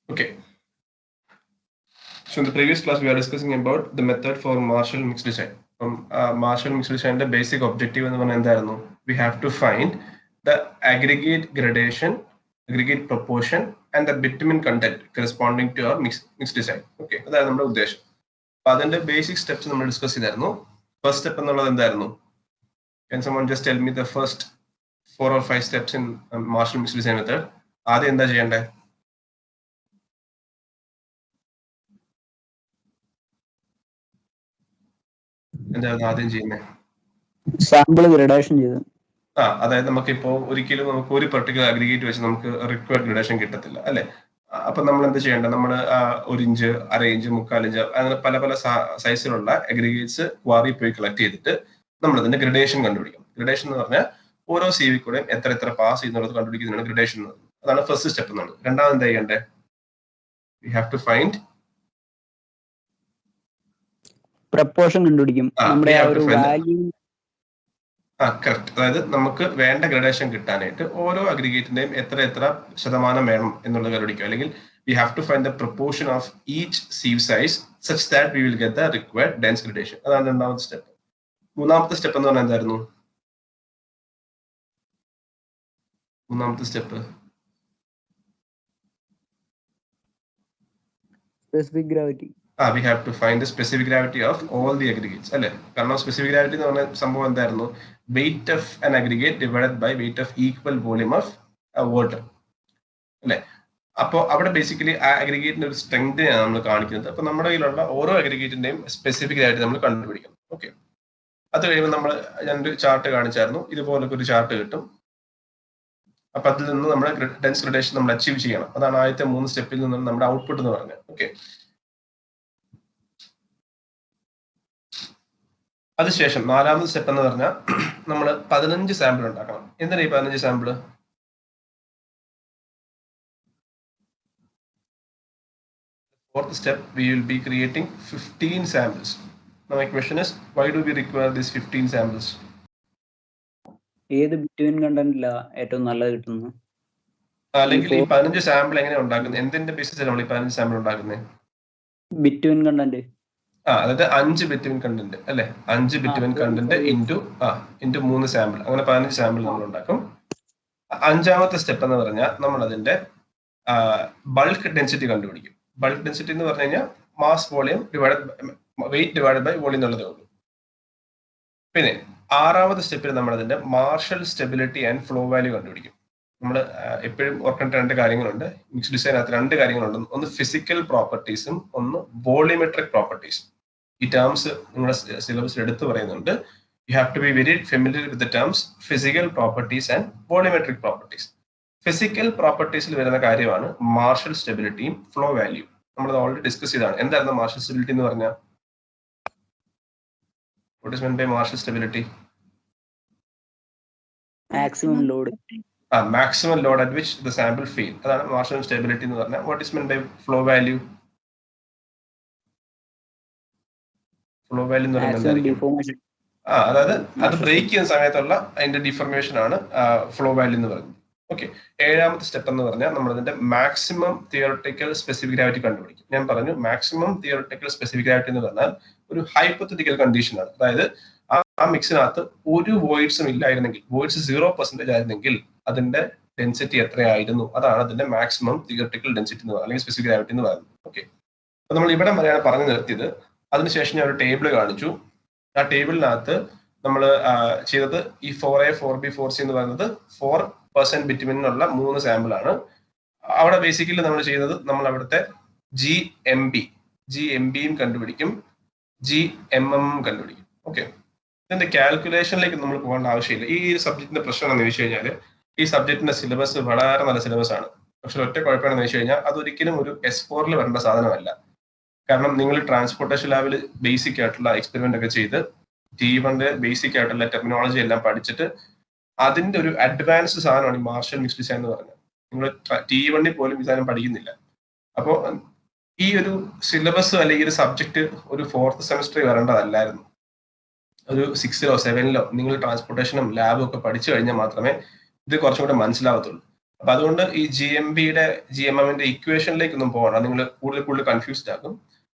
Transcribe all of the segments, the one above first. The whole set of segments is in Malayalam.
Okay. So in the previous class, we are discussing about the method for Marshall mixed design. From Marshall mixed design, the basic objective we have to find the aggregate gradation, aggregate proportion, and the bitumen content corresponding to our mixed design. Okay, that's our uddesham. But basic steps we discuss. First step, can someone just tell me the first 4 or 5 steps in Marshall mixed design method? ആദ്യം എന്താ ചെയ്യണ്ടേ? എന്തായിരുന്നു ആദ്യം ചെയ്യുന്നത്? സാമ്പിൾ ഗ്രഡേഷൻ ചെയ്തു. അതായത് നമുക്കിപ്പോ ഒരിക്കലും നമുക്ക് ഒരു പെർട്ടിക്കുലർ അഗ്രിഗേറ്റ് വെച്ച് നമുക്ക് റിക്വയർഡ് ഗ്രഡേഷൻ കിട്ടത്തില്ല അല്ലെ. അപ്പൊ നമ്മൾ എന്ത് ചെയ്യേണ്ടത്? നമ്മൾ 1 ഇഞ്ച്, 1/2 ഇഞ്ച്, 3/4 ഇഞ്ച് അങ്ങനെ പല പല സൈസിലുള്ള അഗ്രിഗേറ്റ്സ് ക്വാറി പോയി കളക്ട് ചെയ്തിട്ട് നമ്മൾ അതിന്റെ ഗ്രഡേഷൻ കണ്ടുപിടിക്കണം. ഗ്രഡേഷൻ എന്ന് പറഞ്ഞാൽ ഓരോ CV കൂടെയും എത്ര പാസ് ചെയ്യുന്നുള്ളത് കണ്ടുപിടിക്കുന്നതാണ് ഗ്രഡേഷൻ എന്ന് പറയുന്നത്. അതാണ് ഫസ്റ്റ് സ്റ്റെപ്പ് എന്നുള്ളത്. രണ്ടാമത് എന്താ ചെയ്യണ്ടേ? We have to find proportion കണ്ടുപിടിക്കും. നമ്മുടെ ആ ഒരു വാല്യൂ കറക്റ്റ്. അതായത് നമുക്ക് വേണ്ട ഗ്രഡേഷൻ കിട്ടാനായിട്ട് ഓരോ അഗ്രിഗേറ്റിന്റെയും എത്ര ശതമാനം വേണം എന്നുള്ളത് കണ്ടുപിടിക്കും. അല്ലെങ്കിൽ we have to find the proportion of each sieve size such that we will get the required dense gradation. അതാണ് രണ്ടാമത്തെ സ്റ്റെപ്പ്. മൂന്നാമത്തെ സ്റ്റെപ്പ് എന്ന് പറഞ്ഞാൽ എന്തായിരുന്നു? മൂന്നാമത്തെ step specific gravity. we have to find the specific gravity of all the aggregates അല്ലെ. കാരണം സ്പെസിഫിക് ഗ്രാവിറ്റി എന്ന് പറഞ്ഞ സംഭവം എന്തായിരുന്നു? Weight of an aggregate divided by weight of equal volume of water അല്ലെ. അപ്പോൾ അവിടെ ബേസിക്കലി ആ അഗ്രിഗേറ്റിന്റെ ഒരു സ്ട്രെങ്തിനെയാണ് നമ്മൾ കാണിക്കുന്നത്. അപ്പൊ നമ്മുടെ കയ്യിലുള്ള ഓരോ അഗ്രിഗേറ്റിന്റെയും സ്പെസിഫിക് ഗ്രാവിറ്റി നമ്മൾ കണ്ടുപിടിക്കണം. ഓക്കെ, അത് കഴിയുമ്പോൾ ഞാനൊരു ചാർട്ട് കാണിച്ചായിരുന്നു. ഇതുപോലൊക്കെ ഒരു ചാർട്ട് കിട്ടും. അപ്പൊ അതിൽ നിന്ന് നമ്മുടെ ഡെൻസ് ഗ്രഡേഷൻ നമ്മൾ അച്ചീവ് ചെയ്യണം. അതാണ് ആദ്യത്തെ 3 സ്റ്റെപ്പിൽ നിന്നും നമ്മുടെ ഔട്ട്പുട്ട് എന്ന് പറഞ്ഞത്. ഓക്കെ, അതിനുശേഷം നാലാമത്തെ സ്റ്റെപ്പ് എന്ന് പറഞ്ഞാൽ നമ്മൾ 15 സാമ്പിൾ ഉണ്ടാക്കണം. എന്തിനാ ഈ 15 sample? Fourth step, we will be creating 15 samples. Now my question is, why do we require these 15 samples? ഏത് ബിറ്റ്വീൻ കണ്ടന്റിലാ ഏറ്റവും നല്ലത് കിട്ടുന്നത്? അല്ലെങ്കിൽ ഈ 15 സാമ്പിൾ എങ്ങനെ ഉണ്ടാക്കുന്നത്? എന്തിന്റെ ബേസിസിലാണ് നമ്മൾ ഈ 15 സാമ്പിൾ ഉണ്ടാക്കുന്നത്? Between content. അതായത് 5 ബിറ്റ്വീൻ കണ്ടന്റ് അല്ലെ. 5 ബിറ്റ്വീൻ കണ്ടന്റ് ഇൻറ്റു 3 സാമ്പിൾ, അങ്ങനെ 15 സാമ്പിൾ നമ്മൾ ഉണ്ടാക്കും. അഞ്ചാമത്തെ സ്റ്റെപ്പ് എന്ന് പറഞ്ഞാൽ നമ്മൾ അതിന്റെ ബൾക്ക് ഡെൻസിറ്റി കണ്ടുപിടിക്കും. ബൾക്ക് ഡെൻസിറ്റി എന്ന് പറഞ്ഞു കഴിഞ്ഞാൽ mass volume weight divide by volume എന്നുള്ളതേ ഉള്ളൂ. പിന്നെ ആറാമത്തെ സ്റ്റെപ്പിൽ നമ്മൾ അതിന്റെ Marshall stability and flow value കണ്ടുപിടിക്കും. നമ്മൾ എപ്പോഴും ഓർക്കേണ്ട 2 കാര്യങ്ങളുണ്ട് മിക്സ് ഡിസൈനകത്ത്. 2 കാര്യങ്ങളുണ്ട്. ഒന്ന് ഫിസിക്കൽ പ്രോപ്പർട്ടീസും ഒന്ന് വോളിയോമെട്രിക് പ്രോപ്പർട്ടീസും. ഈ ടേംസ് നിങ്ങളുടെ സിലബസിൽ എടുത്തു പറയുന്നുണ്ട്. You have to be very familiar with the terms physical properties and volumetric properties. Physical പ്രോപ്പർട്ടീസിൽ വരുന്ന കാര്യമാണ് മാർഷൽ സ്റ്റെബിലിറ്റിയും ഫ്ലോ വാല്യൂ. നമ്മൾ ഓൾറെഡി ഡിസ്കസ് ചെയ്താണ്. എന്തായിരുന്നു മാർഷൽ സ്റ്റെബിലിറ്റി എന്ന് പറഞ്ഞാൽ? What is meant by Marshall stability? Maximum load. maximum load at which the sample fail. അതാണ് മാർഷൽ സ്റ്റെബിലിറ്റി എന്ന് പറഞ്ഞാൽ. What is meant by flow value? Flow value എന്ന് പറയുന്നത് അതായത് അത് ബ്രേക്ക് ചെയ്യുന്ന സമയത്തുള്ള അതിന്റെ ഡിഫോർമേഷൻ ആണ് ഫ്ലോ വാല്യൂ എന്ന് പറയുന്നത്. ഓക്കെ, ഏഴാമത്തെ സ്റ്റെപ്പ് എന്ന് പറഞ്ഞാൽ നമ്മൾ അതിന്റെ മാക്സിമം തിയറട്ടിക്കൽ സ്പെസിഫിക് ഗ്രാവിറ്റി കണ്ടുപിടിക്കും. ഞാൻ പറഞ്ഞു മാക്സിമം തിയറട്ടിക്കൽ സ്പെസിഫിക് ഗ്രാവിറ്റി എന്ന് പറഞ്ഞാൽ ഒരു ഹൈപ്പോത്തറ്റിക്കൽ കണ്ടീഷൻ ആണ്. അതായത് ആ മിക്സിനകത്ത് ഒരു വോയിഡ്സും ഇല്ലായിരുന്നെങ്കിൽ, വോയിഡ്സ് 0% ആയിരുന്നെങ്കിൽ അതിന്റെ ഡെൻസിറ്റി എത്രയായിരുന്നു? അതാണ് അതിന്റെ മാക്സിമം തിയറട്ടിക്കൽ ഡെൻസിറ്റി എന്ന് പറയുന്നത്, അല്ലെങ്കിൽ സ്പെസിഫിക് ഗ്രാവിറ്റി എന്ന് പറയുന്നത്. ഓക്കെ, അപ്പൊ നമ്മൾ ഇവിടെ വരെയാണ് പറഞ്ഞു നിർത്തിയത്. അതിനുശേഷം ഞാൻ ഒരു ടേബിൾ കാണിച്ചു. ആ ടേബിളിനകത്ത് നമ്മൾ ചെയ്തത് ഈ 4A 4B 4C എന്ന് പറയുന്നത് 4% ബിറ്റ്വീനുള്ള 3 സാമ്പിൾ ആണ്. അവിടെ ബേസിക്കലി നമ്മൾ ചെയ്യുന്നത് നമ്മൾ അവിടുത്തെ GMBയും കണ്ടുപിടിക്കും, GMM കണ്ടുപിടിക്കും. ഓക്കെ, ഇതിന്റെ കാൽക്കുലേഷനിലേക്ക് നമ്മൾ പോകേണ്ട ആവശ്യമില്ല. ഈ സബ്ജക്റ്റിന്റെ പ്രശ്നം എന്ന് വെച്ച് കഴിഞ്ഞാൽ ഈ സബ്ജക്റ്റിന്റെ സിലബസ് വളരെ നല്ല സിലബസ് ആണ്. പക്ഷെ ഒറ്റ കുഴപ്പമാണെന്ന് വെച്ച് കഴിഞ്ഞാൽ അതൊരിക്കലും ഒരു S4 വരേണ്ട സാധനമല്ല. കാരണം നിങ്ങൾ ട്രാൻസ്പോർട്ടേഷൻ ലാബിൽ ബേസിക് ആയിട്ടുള്ള എക്സ്പെരിമെന്റ് ഒക്കെ ചെയ്ത് T1 ബേസിക് ആയിട്ടുള്ള ടെർമിനോളജി എല്ലാം പഠിച്ചിട്ട് അതിന്റെ ഒരു അഡ്വാൻസ്ഡ് സാധനമാണ് ഈ മാർഷൽ മിക്സ് ഡിസൈൻ എന്ന് പറഞ്ഞത്. നിങ്ങൾ T1 പോലും ഈ സാധനം പഠിക്കുന്നില്ല. അപ്പോൾ ഈ ഒരു സിലബസ് അല്ലെങ്കിൽ ഒരു സബ്ജക്ട് ഒരു 4th സെമസ്റ്ററിൽ വരേണ്ടതല്ലായിരുന്നു. ഒരു 6 or 7 നിങ്ങൾ ട്രാൻസ്പോർട്ടേഷനും ലാബും ഒക്കെ പഠിച്ചു കഴിഞ്ഞാൽ മാത്രമേ ഇത് കുറച്ചും കൂടെ മനസ്സിലാവത്തുള്ളൂ. അപ്പൊ അതുകൊണ്ട് ഈ GMMന്റെ ഇക്വേഷനിലേക്കൊന്നും പോകണം, നിങ്ങൾ കൂടുതൽ കൺഫ്യൂസ്ഡ് ആകും.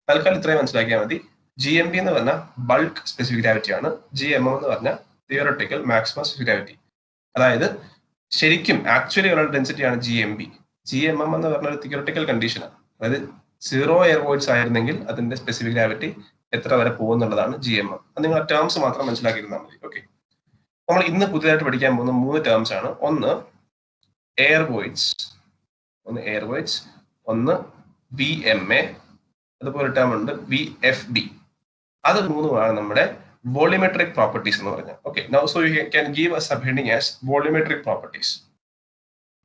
തൽക്കാലം ഇത്രയും മനസ്സിലാക്കിയാൽ മതി. GMB എന്ന് പറഞ്ഞാൽ ബൾക്ക് സ്പെസിഫിക് ഗ്രാവിറ്റി ആണ്, GMM എന്ന് പറഞ്ഞാൽ തിയറട്ടിക്കൽ മാക്സിമം സ്പെസിഫിക് ഗ്രാവിറ്റി. അതായത് ശരിക്കും ആക്ച്വലി ഉള്ള ഡെൻസിറ്റിയാണ് GMB. GMM എന്ന് പറഞ്ഞ ഒരു തിയറട്ടിക്കൽ കണ്ടീഷനാണ്. അതായത് 0 എയർ വോയിഡ്സ് ആയിരുന്നെങ്കിൽ അതിന്റെ സ്പെസിഫിക് ഗ്രാവിറ്റി എത്ര വരെ പോകുന്നുള്ളതാണ് GMM. അത് നിങ്ങൾ ടേംസ് മാത്രം മനസ്സിലാക്കിയിരുന്നാൽ മതി. ഓക്കെ, നമ്മൾ ഇന്ന് പുതിയതായിട്ട് പഠിക്കാൻ പോകുന്ന 3 ടേംസ് ആണ്. ഒന്ന് എയർ വോയിഡ്സ്, ഒന്ന് VMA, അതുപോലെ ടേം ഉണ്ട് VFD. അത് മൂന്നുമാണ് നമ്മുടെ വോളിമെട്രിക് പ്രോപ്പർട്ടീസ് എന്ന് പറഞ്ഞാൽ. Okay, now so you can give A sub heading as volumetric properties.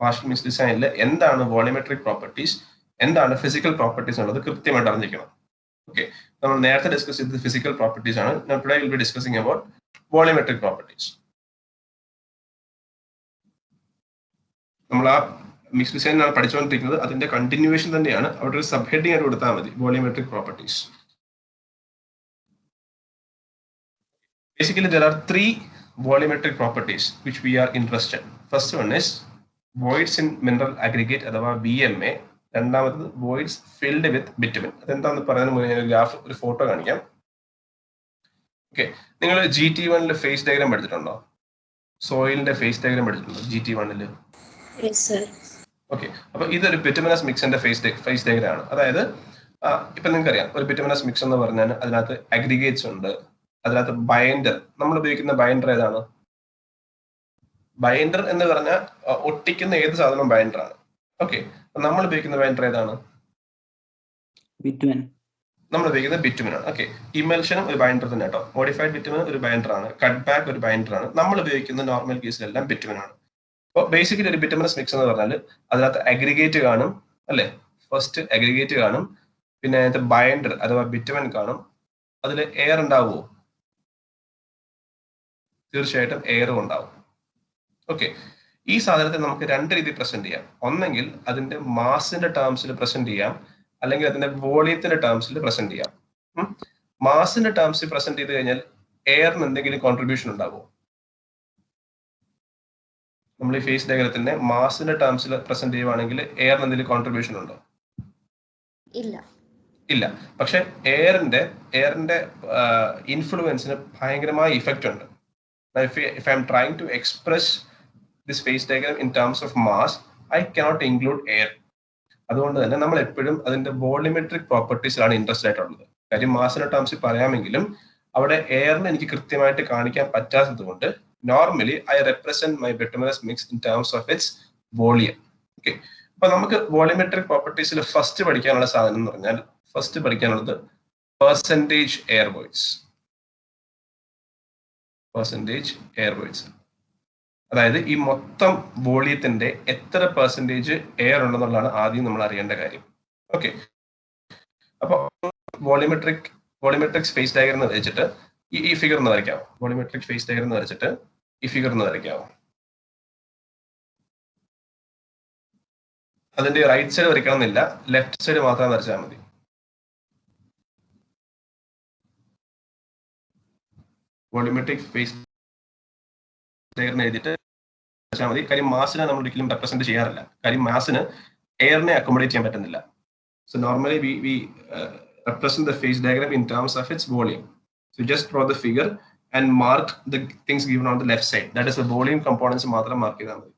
Partial means ഡിസൈനിൽ എന്താണ് വോളിമെട്രിക് പ്രോപ്പർട്ടീസ്, എന്താണ് ഫിസിക്കൽ പ്രോപ്പർട്ടീസ് എന്നുള്ളത് കൃത്യമായിട്ട് അറിഞ്ഞിരിക്കണം. ഓക്കെ, നമ്മൾ നേരത്തെ ഡിസ്കസ് ചെയ്തത് ഫിസിക്കൽ പ്രോപ്പർട്ടീസ് ആണ്. Today will be discussing about volumetric properties. നമ്മൾ ആ മിക്സ് ഡിസൈനാണ് പഠിച്ചുകൊണ്ടിരിക്കുന്നത്, അതിന്റെ കണ്ടിന്യൂവേഷൻ തന്നെയാണ്. അവിടെ ഒരു സബ് ഹെഡിങ് ആയിട്ട് കൊടുത്താൽ മതി, volumetric properties. Basically, there are 3 volumetric properties which we are interested. First one is voids in mineral aggregate അഥവാ VMA. രണ്ടാമത് voids filled with bitumen. അതെന്താണെന്ന് പറയുന്നതിന് മുന്നേ ഞാൻ ഗ്രാഫ്, ഒരു ഫോട്ടോ കാണിക്കാം. ഓക്കെ, നിങ്ങൾ GT1 ഫേസ് ഡയഗ്രാം പഠിച്ചിട്ടുണ്ടോ? സോയിലിന്റെ ഫേസ് ഡയഗ്രാം പഠിച്ചിട്ടുണ്ടോ GT1? ഓക്കെ, അപ്പൊ ഇതൊരു ബിറ്റുമിനസ് മിക്സിന്റെ ഫേസ് ഡയഗ്രാം ആണ്. അതായത് ഇപ്പൊ നിങ്ങൾക്ക് അറിയാം, ഒരു ബിറ്റുമിനസ് മിക്സ് എന്ന് പറഞ്ഞാൽ അതിനകത്ത് അഗ്രിഗേറ്റ്സ് ഉണ്ട്, അതിനകത്ത് ബൈൻഡർ. നമ്മൾ ഉപയോഗിക്കുന്ന ബൈൻഡർ ഏതാണ്? ബൈൻഡർ എന്ന് പറഞ്ഞാൽ ഒട്ടിക്കുന്ന ഏത് സാധനം ബൈൻഡർ ആണ്. ഓക്കെ, നമ്മൾ ഉപയോഗിക്കുന്ന ബൈൻഡർ ഏതാണ്? ബിറ്റുമിൻ. നമ്മൾ ഉപയോഗിക്കുന്നത് ബിറ്റുമിൻ ആണ്. ഓക്കെ, ഇമൽഷനും ഒരു ബൈൻഡർ തന്നെ കേട്ടോ. മോഡിഫൈഡ് ബിറ്റുമിൻ ഒരു ബൈൻഡർ ആണ്, കട്ട് ബാക്ക് ഒരു ബൈൻഡർ ആണ്. നമ്മൾ ഉപയോഗിക്കുന്ന നോർമൽ കേസിലെല്ലാം ബിറ്റുമിൻ ആണ്. അപ്പോൾ ബേസിക്കലി ഒരു ബിറ്റുമിനസ് മിക്സ് എന്ന് പറഞ്ഞാൽ അതിനകത്ത് അഗ്രിഗേറ്റ് കാണും, അല്ലെ? ഫസ്റ്റ് അഗ്രിഗേറ്റ് കാണും, പിന്നെ അതിനകത്ത് ബൈൻഡർ അഥവാ ബിറ്റുമിൻ കാണും. അതിൽ എയർ ഉണ്ടാവുമോ? തീർച്ചയായിട്ടും എയറും ഉണ്ടാവും. ഓക്കെ, ഈ സാധനത്തെ നമുക്ക് 2 രീതിയിൽ പ്രസന്റ് ചെയ്യാം. ഒന്നെങ്കിൽ അതിന്റെ മാസിന്റെ ടേംസിൽ പ്രസന്റ് ചെയ്യാം, അല്ലെങ്കിൽ അതിന്റെ വോളിയത്തിന്റെ ടേംസിൽ പ്രസന്റ് ചെയ്യാം. മാസിന്റെ ടേംസിൽ പ്രസന്റ് ചെയ്ത് കഴിഞ്ഞാൽ എയറിന് എന്തെങ്കിലും കോൺട്രിബ്യൂഷൻ ഉണ്ടാവുമോ? നമ്മൾ ഈ ഫേസ് ഡയഗ്രത്തിന്റെ മാസിന്റെ ടേംസിൽ പ്രസന്റ് ചെയ്യുവാണെങ്കിൽ എയറിന് എന്തെങ്കിലും കോൺട്രിബ്യൂഷൻ ഉണ്ടോ? ഇല്ല. പക്ഷെ എയറിന്റെ ഇൻഫ്ലുവൻസിന് ഭയങ്കരമായ ഇഫക്റ്റ് ഉണ്ട്. If I'm trying to express this phase diagram in terms of mass, I cannot include air. അതുകൊണ്ട് തന്നെ നമ്മൾ എപ്പോഴും അതിന്റെ വോളിമെട്രിക് പ്രോപ്പർട്ടീസിലാണ് ഇൻട്രസ്റ്റ് ആയിട്ടുള്ളത്. കാര്യം മാസിന്റെ ടേംസിൽ പറയാമെങ്കിലും അവിടെ എയറിന് എനിക്ക് കൃത്യമായിട്ട് കാണിക്കാൻ പറ്റാത്തത് കൊണ്ട് normally I represent my bituminous mix in terms of its volume. Okay, അപ്പൊ നമുക്ക് വോളിമെട്രിക് പ്രോപ്പർട്ടീസിൽ ഫസ്റ്റ് പഠിക്കാനുള്ള സാധനം എന്ന് പറഞ്ഞാൽ, ഫസ്റ്റ് പഠിക്കാനുള്ളത് പെർസെന്റേജ് എയർ വോയിഡ്സ്. അതായത് ഈ മൊത്തം വോളിയത്തിന്റെ എത്ര പെർസെന്റേജ് എയർ ഉണ്ടെന്നുള്ളതാണ് ആദ്യം നമ്മൾ അറിയേണ്ട കാര്യം. ഓക്കെ, അപ്പൊ വോളിമെട്രിക് സ്പേസ് ഡയഗ്രം എന്ന് വെച്ചിട്ട് ഈ ഫിഗർ ഒന്ന് വരയ്ക്കാവോ? വോളിമെട്രിക് സ്പേസ് ഡയഗ്രം എന്ന് വരച്ചിട്ട് ഈ ഫിഗർ ഒന്ന് വരയ്ക്കാവോ? അതിന്റെ റൈറ്റ് സൈഡ് വരയ്ക്കണം എന്നില്ല, ലെഫ്റ്റ് സൈഡ് മാത്രം വരച്ചാൽ മതി. വോളിമെട്രിക് സ്പേസ് ഡയഗ്രം എഴുതിയിട്ട് വെച്ചാൽ മതി. കാര്യം മാസിനെ നമ്മൾ ഒരിക്കലും റെപ്രസെന്റ് ചെയ്യാറില്ല. കാര്യം മാസിന് എയറിനെ അക്കോമഡേറ്റ് ചെയ്യാൻ പറ്റുന്നില്ല. So normally we represent the phase diagram in terms of its volume. So just draw the figure and mark the things given on the left side. That is the volume components മാത്രം മാർക്ക് ചെയ്താൽ മതി.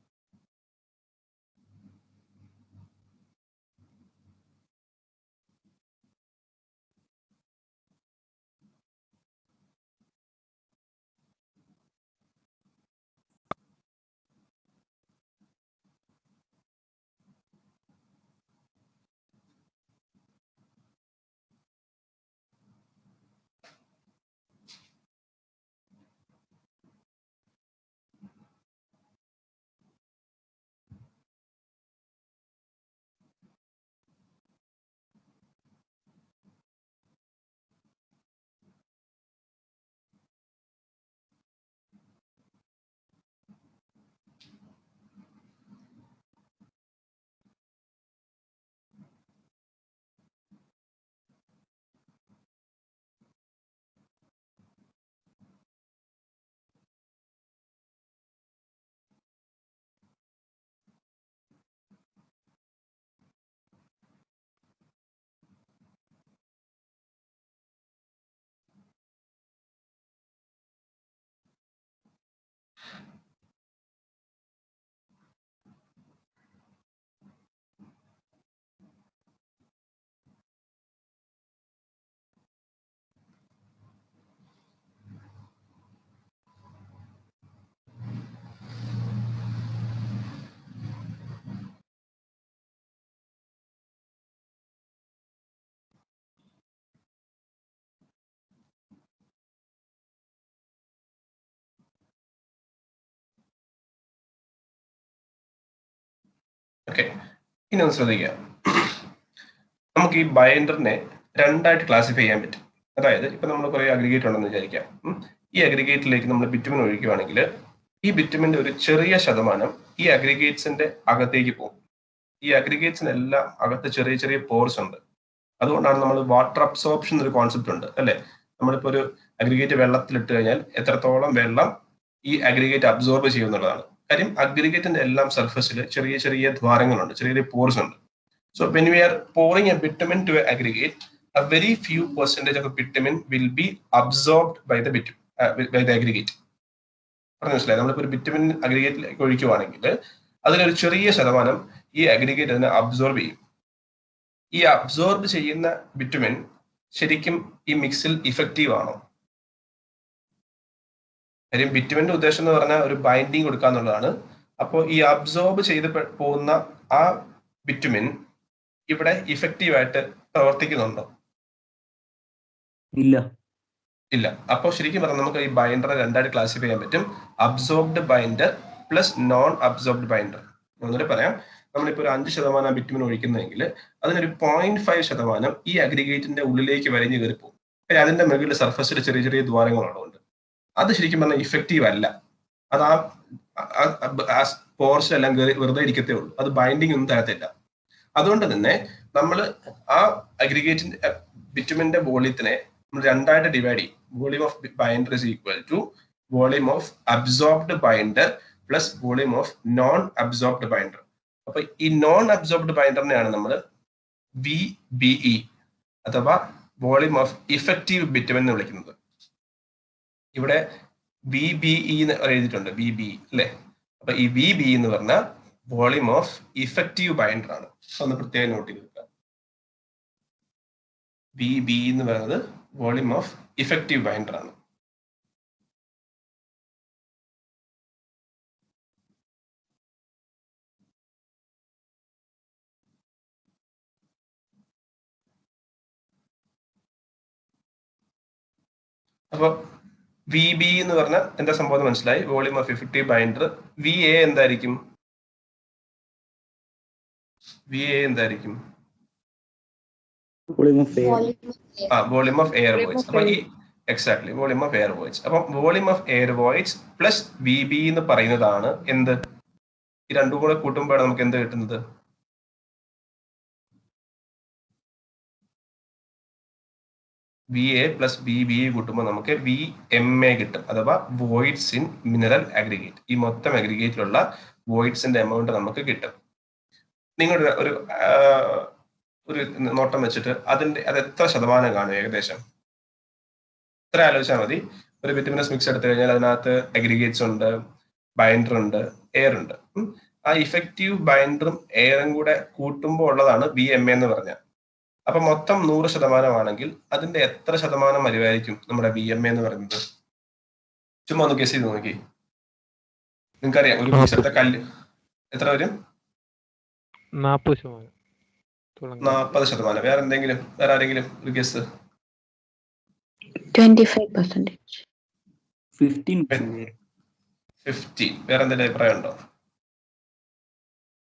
ഓക്കെ, ഇനി ഒന്ന് ശ്രദ്ധിക്കുക. നമുക്ക് ഈ ബൈൻഡറിനെ രണ്ടായിട്ട് ക്ലാസിഫൈ ചെയ്യാൻ പറ്റും. അതായത് ഇപ്പൊ നമ്മൾ കുറെ അഗ്രിഗേറ്റ് ഉണ്ടെന്ന് വിചാരിക്കാം. ഈ അഗ്രിഗേറ്റിലേക്ക് നമ്മൾ ബിറ്റുമിൻ ഒഴിക്കുകയാണെങ്കിൽ ഈ ബിറ്റുമിന്റെ ഒരു ചെറിയ ശതമാനം ഈ അഗ്രിഗേറ്റ്സിന്റെ അകത്തേക്ക് പോകും. ഈ അഗ്രിഗേറ്റ്സിനെല്ലാം അകത്ത് ചെറിയ ചെറിയ പോർസ് ഉണ്ട്. അതുകൊണ്ടാണ് നമ്മൾ വാട്ടർ അബ്സോർപ്ഷൻ എന്നൊരു കോൺസെപ്റ്റ് ഉണ്ട് അല്ലെ. നമ്മളിപ്പോ ഒരു അഗ്രിഗേറ്റ് വെള്ളത്തിലിട്ട് കഴിഞ്ഞാൽ എത്രത്തോളം വെള്ളം ഈ അഗ്രിഗേറ്റ് അബ്സോർബ് ചെയ്യുന്നുള്ളതാണ്. കാര്യം അഗ്രിഗേറ്റിന്റെ എല്ലാം സർഫസിൽ ചെറിയ ചെറിയ ദ്വാരങ്ങളുണ്ട്, ചെറിയ ചെറിയ പോർസ് ഉണ്ട്. So when we are pouring a bitumen to an aggregate, a very few percentage of the bitumen will be absorbed by the aggregate. മനസ്സിലായി? നമ്മളിപ്പോൾ ഒരു ബിറ്റുമിൻ അഗ്രിഗേറ്റിലേക്ക് ഒഴിക്കുവാണെങ്കിൽ അതിലൊരു ചെറിയ ശതമാനം ഈ അഗ്രിഗേറ്റ് അതിനെ അബ്സോർബ് ചെയ്യും. ഈ അബ്സോർബ് ചെയ്യുന്ന ബിറ്റുമിൻ ശരിക്കും ഈ മിക്സിൽ ഇഫക്റ്റീവ് ആണോ? കാര്യം ബിറ്റുമിന്റെ ഉദ്ദേശം എന്ന് പറഞ്ഞാൽ ഒരു ബൈൻഡിങ് കൊടുക്കുക എന്നുള്ളതാണ്. അപ്പോൾ ഈ അബ്സോർബ് ചെയ്ത് പോകുന്ന ആ ബിറ്റുമിൻ ഇവിടെ ഇഫക്റ്റീവ് ആയിട്ട് പ്രവർത്തിക്കുന്നുണ്ടോ? ഇല്ല. ഇല്ല. അപ്പോൾ ശരിക്കും പറഞ്ഞാൽ നമുക്ക് ഈ ബൈൻഡറെ രണ്ടായിട്ട് ക്ലാസിഫൈ ചെയ്യാൻ പറ്റും. Absorbed binder plus non absorbed binder. ഒന്നുകൂടെ പറയാം, നമ്മളിപ്പോൾ ഒരു 5% ബിറ്റുമിൻ ഒഴിക്കുന്നതെങ്കിൽ അതിനൊരു 0.5% ഈ അഗ്രിഗേറ്റിന്റെ ഉള്ളിലേക്ക് വലിഞ്ഞു കയറി പോകും. അതിന്റെ മുകളിൽ സർഫസിൽ ചെറിയ ചെറിയ ദ്വാരങ്ങളുള്ളതുകൊണ്ട് അത് ശരിക്കും പറഞ്ഞാൽ ഇഫക്റ്റീവ് അല്ല. അത് ആ പോർസിലെല്ലാം കയറി വെറുതെ ഇരിക്കത്തേ ഉള്ളൂ. അത് ബൈൻഡിങ് ഒന്നും തരത്തില്ല. അതുകൊണ്ട് തന്നെ നമ്മൾ ആ അഗ്രിഗേറ്റിന്റെ ബിറ്റുമിന്റെ വോളിയത്തിനെ നമ്മൾ രണ്ടായിട്ട് ഡിവൈഡ് ചെയ്യും. Volume of binder is equal to volume of absorbed binder plus volume of non absorbed binder. അപ്പൊ ഈ നോൺ അബ്സോർബ്ഡ് ബൈൻഡറിനെയാണ് നമ്മൾ VBE അഥവാ വോളിയം ഓഫ് ഇഫക്റ്റീവ് ബിറ്റുമിൻ എന്ന് വിളിക്കുന്നത്. ഇവിടെ VBE എന്ന് എഴുതിയിട്ടുണ്ട്, VBE അല്ലെ. അപ്പൊ ഈ VBE എന്ന് പറഞ്ഞാൽ വോളിയം ഓഫ് ഇഫക്റ്റീവ് ബൈൻഡർ ആണ്. ഒന്ന് പ്രത്യേകം നോട്ട് ചെയ്ത് വെക്കുക. VBE എന്ന് പറയുന്നത് വോളിയം ഓഫ് ഇഫക്റ്റീവ് ബൈൻഡർ ആണ്. അപ്പൊ VBE എന്ന് പറഞ്ഞാൽ എന്താ സംഭവം മനസ്സിലായി? Volume of effective binder. VA എന്തായിരിക്കും? VA എന്തായിരിക്കും? Volume of air voids. അപ്പൊ ഈ exactly volume of air voids. അപ്പം volume of air voids plus VBE എന്ന് പറയുന്നതാണ് എന്ത്? ഈ രണ്ടും കൂടെ കൂട്ടുമ്പോഴാണ് നമുക്ക് എന്ത് കിട്ടുന്നത്? VA പ്ലസ് VBE കൂട്ടുമ്പോൾ നമുക്ക് VMA കിട്ടും, അഥവാ വോയിഡ്സ് ഇൻ മിനറൽ അഗ്രിഗേറ്റ്. ഈ മൊത്തം അഗ്രിഗേറ്റിലുള്ള വോയിഡ്സിന്റെ എമൗണ്ട് നമുക്ക് കിട്ടും. നിങ്ങളുടെ ഒരു നോട്ടം വെച്ചിട്ട് അത് എത്ര ശതമാനം കാണും ഏകദേശം? ഇത്ര ആലോചിച്ചാൽ മതി. ഒരു ബിറ്റുമിനസ് മിക്സ് എടുത്തു കഴിഞ്ഞാൽ അതിനകത്ത് അഗ്രിഗേറ്റ്സ് ഉണ്ട്, ബൈൻഡർ ഉണ്ട്, എയർ ഉണ്ട്. ആ ഇഫക്റ്റീവ് ബൈൻഡറും എയറും കൂടെ കൂട്ടുമ്പോൾ ഉള്ളതാണ് VMA എന്ന് പറഞ്ഞാൽ. അപ്പൊ മൊത്തം 100% ആണെങ്കിൽ അതിന്റെ എത്ര ശതമാനം വരുമായിരിക്കും നമ്മുടെ VMA എന്ന് പറയുന്നത്? ചുമ്മാ ഒന്ന് ഗസ് ചെയ്ത് നോക്കി. നിങ്ങൾക്കറിയാം ഒരു പീസ് എടുത്ത കല്ല് എത്ര വരും? 40%. വേറെ എന്തെങ്കിലും, വേറെ ആരെങ്കിലും ഒരു ഗസ്? 25%. 15%. വേറെ എന്തെങ്കിലും അഭിപ്രായം ഉണ്ടോ?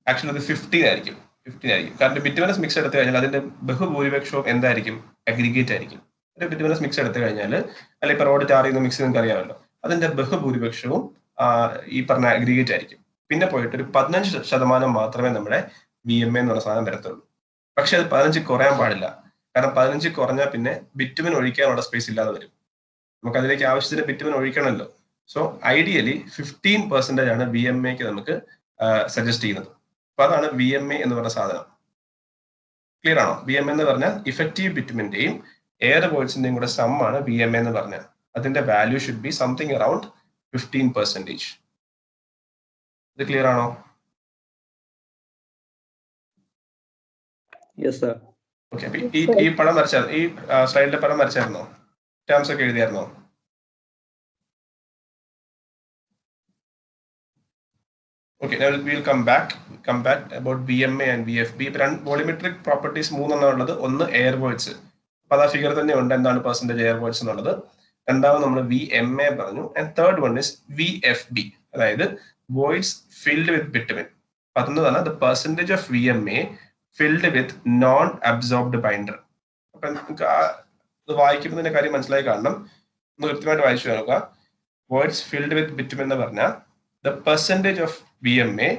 ആക്ച്വലി അത് 15 ആയിരിക്കും. കാരണം ബിറ്റുമിനസ് മിക്സ് എടുത്തു കഴിഞ്ഞാൽ അതിന്റെ ബഹുഭൂരിപക്ഷവും എന്തായിരിക്കും? അഗ്രിഗേറ്റ് ആയിരിക്കും. ഒരു ബിറ്റുമിനസ് മിക്സ് എടുത്തു കഴിഞ്ഞാൽ, അല്ലെങ്കിൽ ഇപ്പൊ റോഡ് ടാർ ചെയ്യുന്ന മിക്സ് നിങ്ങൾക്ക് അറിയാമല്ലോ, അതിന്റെ ബഹുഭൂരിപക്ഷവും ഈ പറഞ്ഞ അഗ്രിഗേറ്റ് ആയിരിക്കും. പിന്നെ പോയിട്ട് ഒരു 15% മാത്രമേ നമ്മുടെ VMA എന്നുള്ള സാധനം വരത്തുള്ളൂ. പക്ഷെ അത് 15 കുറയാൻ പാടില്ല. കാരണം 15 കുറഞ്ഞാൽ പിന്നെ ബിറ്റുമിൻ ഒഴിക്കാനുള്ള സ്പേസ് ഇല്ലാതെ വരും. നമുക്ക് അതിലേക്ക് ആവശ്യത്തിന് ബിറ്റുമിൻ ഒഴിക്കണമല്ലോ. സോ ഐഡിയലി 15% ആണ് VMAക്ക് നമുക്ക് സജസ്റ്റ് ചെയ്യുന്നത്. അപ്പൊ അതാണ് VMA എന്ന് പറഞ്ഞ സാധനം. ക്ലിയർ ആണോ? VMA എന്ന് പറഞ്ഞാൽ ഇഫക്റ്റീവ് ബിറ്റുമിന്റെയും എയർ വോയിഡ്സിന്റെയും കൂടെ സം ആണ് VMA എന്ന് പറഞ്ഞാൽ. അതിന്റെ value should be something around 15%. ഇത് ക്ലിയർ ആണോ? Yes sir. ഓക്കെ. ഈ പടം വരച്ചായിരുന്നു, ഈ സ്ലൈഡിലെ പടം വരച്ചായിരുന്നോ? ടേംസ് ഒക്കെ എഴുതിയായിരുന്നോ? Okay, now we'll come back about VMA and VFB. Volumetric properties 3 ഉള്ളത്. ഒന്ന് എയർ വോയിഡ്സ്. അപ്പൊ ആ ഫിഗർ തന്നെ ഉണ്ട് എന്താണ് പെർസെന്റേജ് എയർ വോയിഡ്സ് എന്നുള്ളത്. രണ്ടാമത് നമ്മൾ VMA പറഞ്ഞു. And third one is VFB, അതായത് വോയിഡ്സ് ഫിൽഡ് വിത്ത് ബിറ്റുമിൻ. അതെന്ന് പറഞ്ഞാൽ the percentage of VMA filled with non absorbed binder. അപ്പൊ നിങ്ങൾക്ക് ഇത് വായിക്കുമ്പോൾ തന്നെ കാര്യം മനസ്സിലായി കാണണം. ഒന്ന് കൃത്യമായിട്ട് വായിച്ചു നോക്കുക. വേർഡ്സ് ഫിൽഡ് വിത്ത് ബിറ്റുമെൻ എന്ന് പറഞ്ഞാൽ the percentage of VMA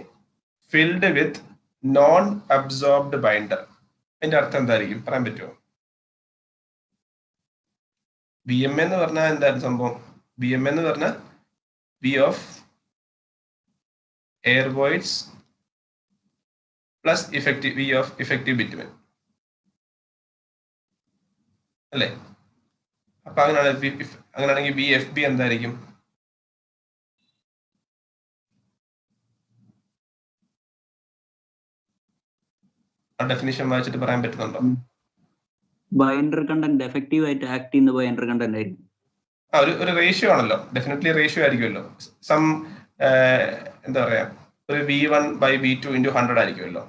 filled with non absorbed binder. അതിന്റെ അർത്ഥം എന്തായിരിക്കും പറയാൻ പറ്റുമോ? VMA എന്ന് പറഞ്ഞാൽ എന്തായിരുന്നു സംഭവം? VMA എന്ന് പറഞ്ഞാൽ V of air voids plus effective V of effective bitumen അല്ലേ? അപ്പൊ അങ്ങനെയാണെങ്കിൽ VFB എന്തായിരിക്കും? ആ ഡെഫിനിഷൻ വായിച്ചിട്ട് പറയാൻ പറ്റുന്നുണ്ടോ? ബൈൻഡർ കണ്ടന്റ് എഫക്റ്റീവ് ആയിട്ട് ആക്ട് ചെയ്യുന്ന ബൈൻഡർ കണ്ടന്റ് ആയിരിക്കും. ഒരു റേഷ്യോ ആണല്ലോ, ഡെഫിനറ്റ്ലി റേഷ്യോ ആയിരിക്കുമല്ലോ. സം എന്താ പറയാ, ഒരു V1/V2 × 100 ആയിരിക്കുമല്ലോ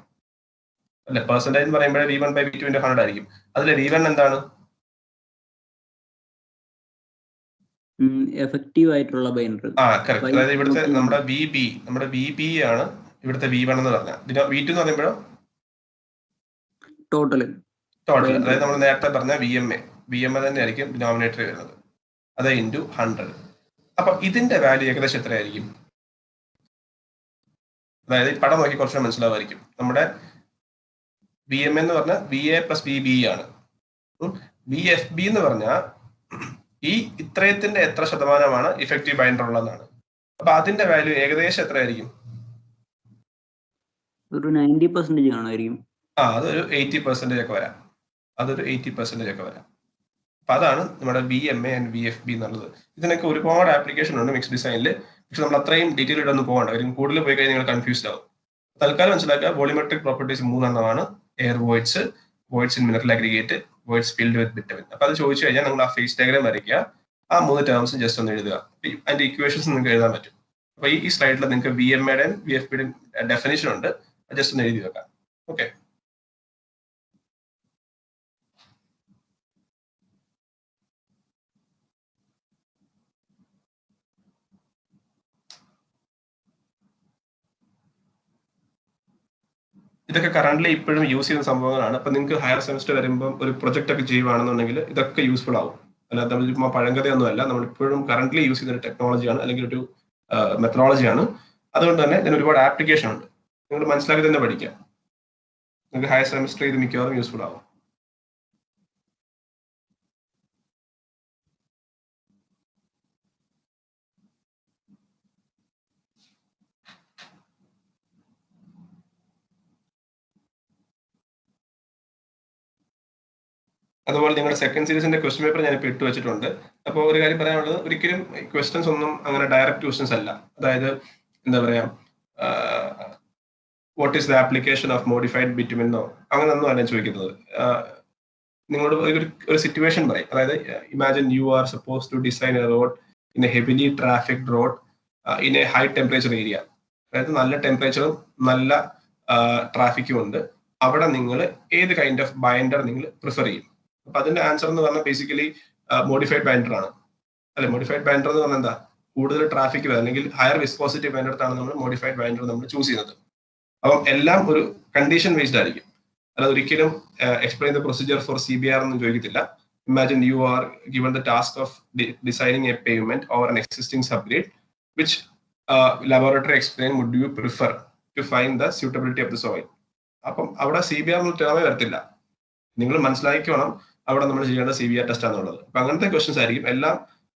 അല്ലെ? പെർസെന്റേജ് എന്ന് പറയുമ്പോഴേ V1/V2 × 100 ആയിരിക്കും. അതിലെ V1 എന്താണ്? എഫക്റ്റീവ് ആയിട്ടുള്ള ബൈൻഡർ. കറക്റ്റ്. അതായത് ഇവിടുത്തെ നമ്മുടെ VB ആണ് ഇവിടുത്തെ V1 എന്ന് പറഞ്ഞാൽ. V2 എന്ന് പറയുമ്പോഴോ ടോട്ടൽ. അതായത് നമ്മൾ നേരത്തെ പറഞ്ഞ VMA തന്നെ ആയിരിക്കും ഡിനോമിനേറ്റർ വരുന്നത്. അത് × 100. അപ്പൊ ഇതിന്റെ വാല്യൂ ഏകദേശം എത്രയായിരിക്കും? അതായത് ഈ പടം നോക്കി കുറച്ചുകൂടെ മനസ്സിലാവായിരിക്കും. നമ്മുടെ VMA എന്ന് പറഞ്ഞാൽ VA + VB ആണ്. VFB എന്ന് പറഞ്ഞാൽ ഈ ഇത്രയത്തിന്റെ എത്ര ശതമാനമാണ് ഇഫക്റ്റീവ് ബൈൻഡർ ഉള്ളതെന്നാണ്. അപ്പൊ അതിന്റെ വാല്യൂ ഏകദേശം എത്രയായിരിക്കും? ഒരു 90% കാണുമായിരിക്കും. അതൊരു 80% ഒക്കെ വരാം. അതൊരു 80% ഒക്കെ വരാം. അപ്പൊ അതാണ് നമ്മുടെ VMA ആൻഡ് VFB എന്നുള്ളത്. ഇതിനൊക്കെ ഒരുപാട് ആപ്ലിക്കേഷൻ ഉണ്ട് മിക്സ് ഡിസൈനിൽ. പക്ഷെ നമ്മൾ അത്രയും ഡീറ്റെയിൽ ഇടൊന്നും പോകണ്ട. കാര്യം കൂടുതൽ പോയി കഴിഞ്ഞാൽ നിങ്ങൾ കൺഫ്യൂസ്ഡ് ആവും. തൽക്കാലം മനസ്സിലാക്കുക, volumetric properties 3 air voids, voids in mineral aggregate, voids filled with bitumen. അപ്പൊ അത് ചോദിച്ചു കഴിഞ്ഞാൽ നിങ്ങൾ ആ ഫേസ് ഡയഗ്രാം വരയ്ക്കുക. ആ 3 ടേംസ് ജസ്റ്റ് ഒന്ന് എഴുതുക. അതിന്റെ ഇക്വേഷൻസ് നിങ്ങൾക്ക് എഴുതാൻ പറ്റും. അപ്പൊ ഈ സ്ലൈഡിൽ നിങ്ങൾക്ക് VMAയുടെയും VFBയുടെയും ഡെഫിനിഷൻ ഉണ്ട്. ജസ്റ്റ് ഒന്ന് എഴുതി വെക്കാം. ഓക്കെ. ഇതൊക്കെ കറന്റ്ലി ഇപ്പോഴും യൂസ് ചെയ്യുന്ന സംഭവങ്ങളാണ്. അപ്പൊ നിങ്ങൾക്ക് ഹയർ സെമസ്റ്റർ വരുമ്പോൾ ഒരു പ്രൊജക്ട് ഒക്കെ ചെയ്യുവാണെന്നുണ്ടെങ്കിൽ ഇതൊക്കെ യൂസ്ഫുൾ ആവും. അല്ലാതെ നമ്മൾ പഴങ്കഥയൊന്നും അല്ല, നമ്മൾ ഇപ്പോഴും കറന്റ്ലി യൂസ് ചെയ്യുന്ന ഒരു ടെക്നോളജിയാണ്, അല്ലെങ്കിൽ ഒരു മെത്തഡോളജിയാണ്. അതുകൊണ്ട് തന്നെ ഇതിന് ഒരുപാട് ആപ്ലിക്കേഷൻ ഉണ്ട്. നിങ്ങൾ മനസ്സിലാക്കി തന്നെ പഠിക്കാം. നിങ്ങൾക്ക് ഹയർ സെമസ്റ്റർ ഇത് മിക്കവാറും യൂസ്ഫുൾ ആവും. അതുപോലെ നിങ്ങളുടെ സെക്കൻഡ് സീരീസിന്റെ ക്വസ്റ്റ്യൻ പേപ്പർ ഞാൻ ഇപ്പോൾ ഇട്ട് വെച്ചിട്ടുണ്ട്. അപ്പോൾ ഒരു കാര്യം പറയാനുള്ളത്, ഒരിക്കലും ക്വസ്റ്റ്യൻസ് ഒന്നും അങ്ങനെ ഡയറക്റ്റ് ക്വസ്റ്റ്യൻസ് അല്ല. അതായത് എന്താ പറയാ, what is the application of modified ബിറ്റുമെന്നോ അങ്ങനെയൊന്നും അല്ല ചോദിക്കുന്നത്. നിങ്ങളോട് ഒരു സിറ്റുവേഷൻ പറയും. അതായത് imagine you are suppose to design a road in a heavily traffic road in a high temperature area. അതായത് നല്ല ടെമ്പറേച്ചറും നല്ല ട്രാഫിക്കും ഉണ്ട്. അവിടെ നിങ്ങൾ ഏത് കൈൻഡ് ഓഫ് ബൈൻഡർ നിങ്ങൾ പ്രിഫർ ചെയ്യും? അപ്പൊ അതിന്റെ ആൻസർ എന്ന് പറഞ്ഞാൽ ബേസിക്കലി മോഡിഫൈഡ് ബൈൻഡർ ആണ് അല്ലെ? മോഡിഫൈഡ് ബൈൻഡർ എന്ന് പറഞ്ഞാൽ എന്താ? കൂടുതൽ ട്രാഫിക് അല്ലെങ്കിൽ ഹയർ വിസ്കോസിറ്റി ബൈൻഡർത്താണ് നമ്മൾ മോഡിഫൈഡ് ബൈൻഡർ നമ്മൾ ചൂസ് ചെയ്യുന്നത്. അപ്പം എല്ലാം ഒരു കണ്ടീഷൻ ബേസ്ഡ് ആയിരിക്കും. അല്ലാതെ ഒരിക്കലും explain the procedure for CBR ഒന്നും ചോദിക്കത്തില്ല. Imagine you are given the task of designing a pavement or an existing subgrade which laboratory explain would you prefer to find the suitability of the soil. അപ്പം അവിടെ CBR ടേമേ വരത്തില്ല. നിങ്ങൾ മനസ്സിലാക്കിക്കോണം അവിടെ നമ്മൾ ചെയ്യേണ്ട CBR ടെസ്റ്റ് ആണെന്നുള്ളത്. അപ്പൊ അങ്ങനത്തെ ക്വസ്റ്റ്യൻസ് ആയിരിക്കും. എല്ലാം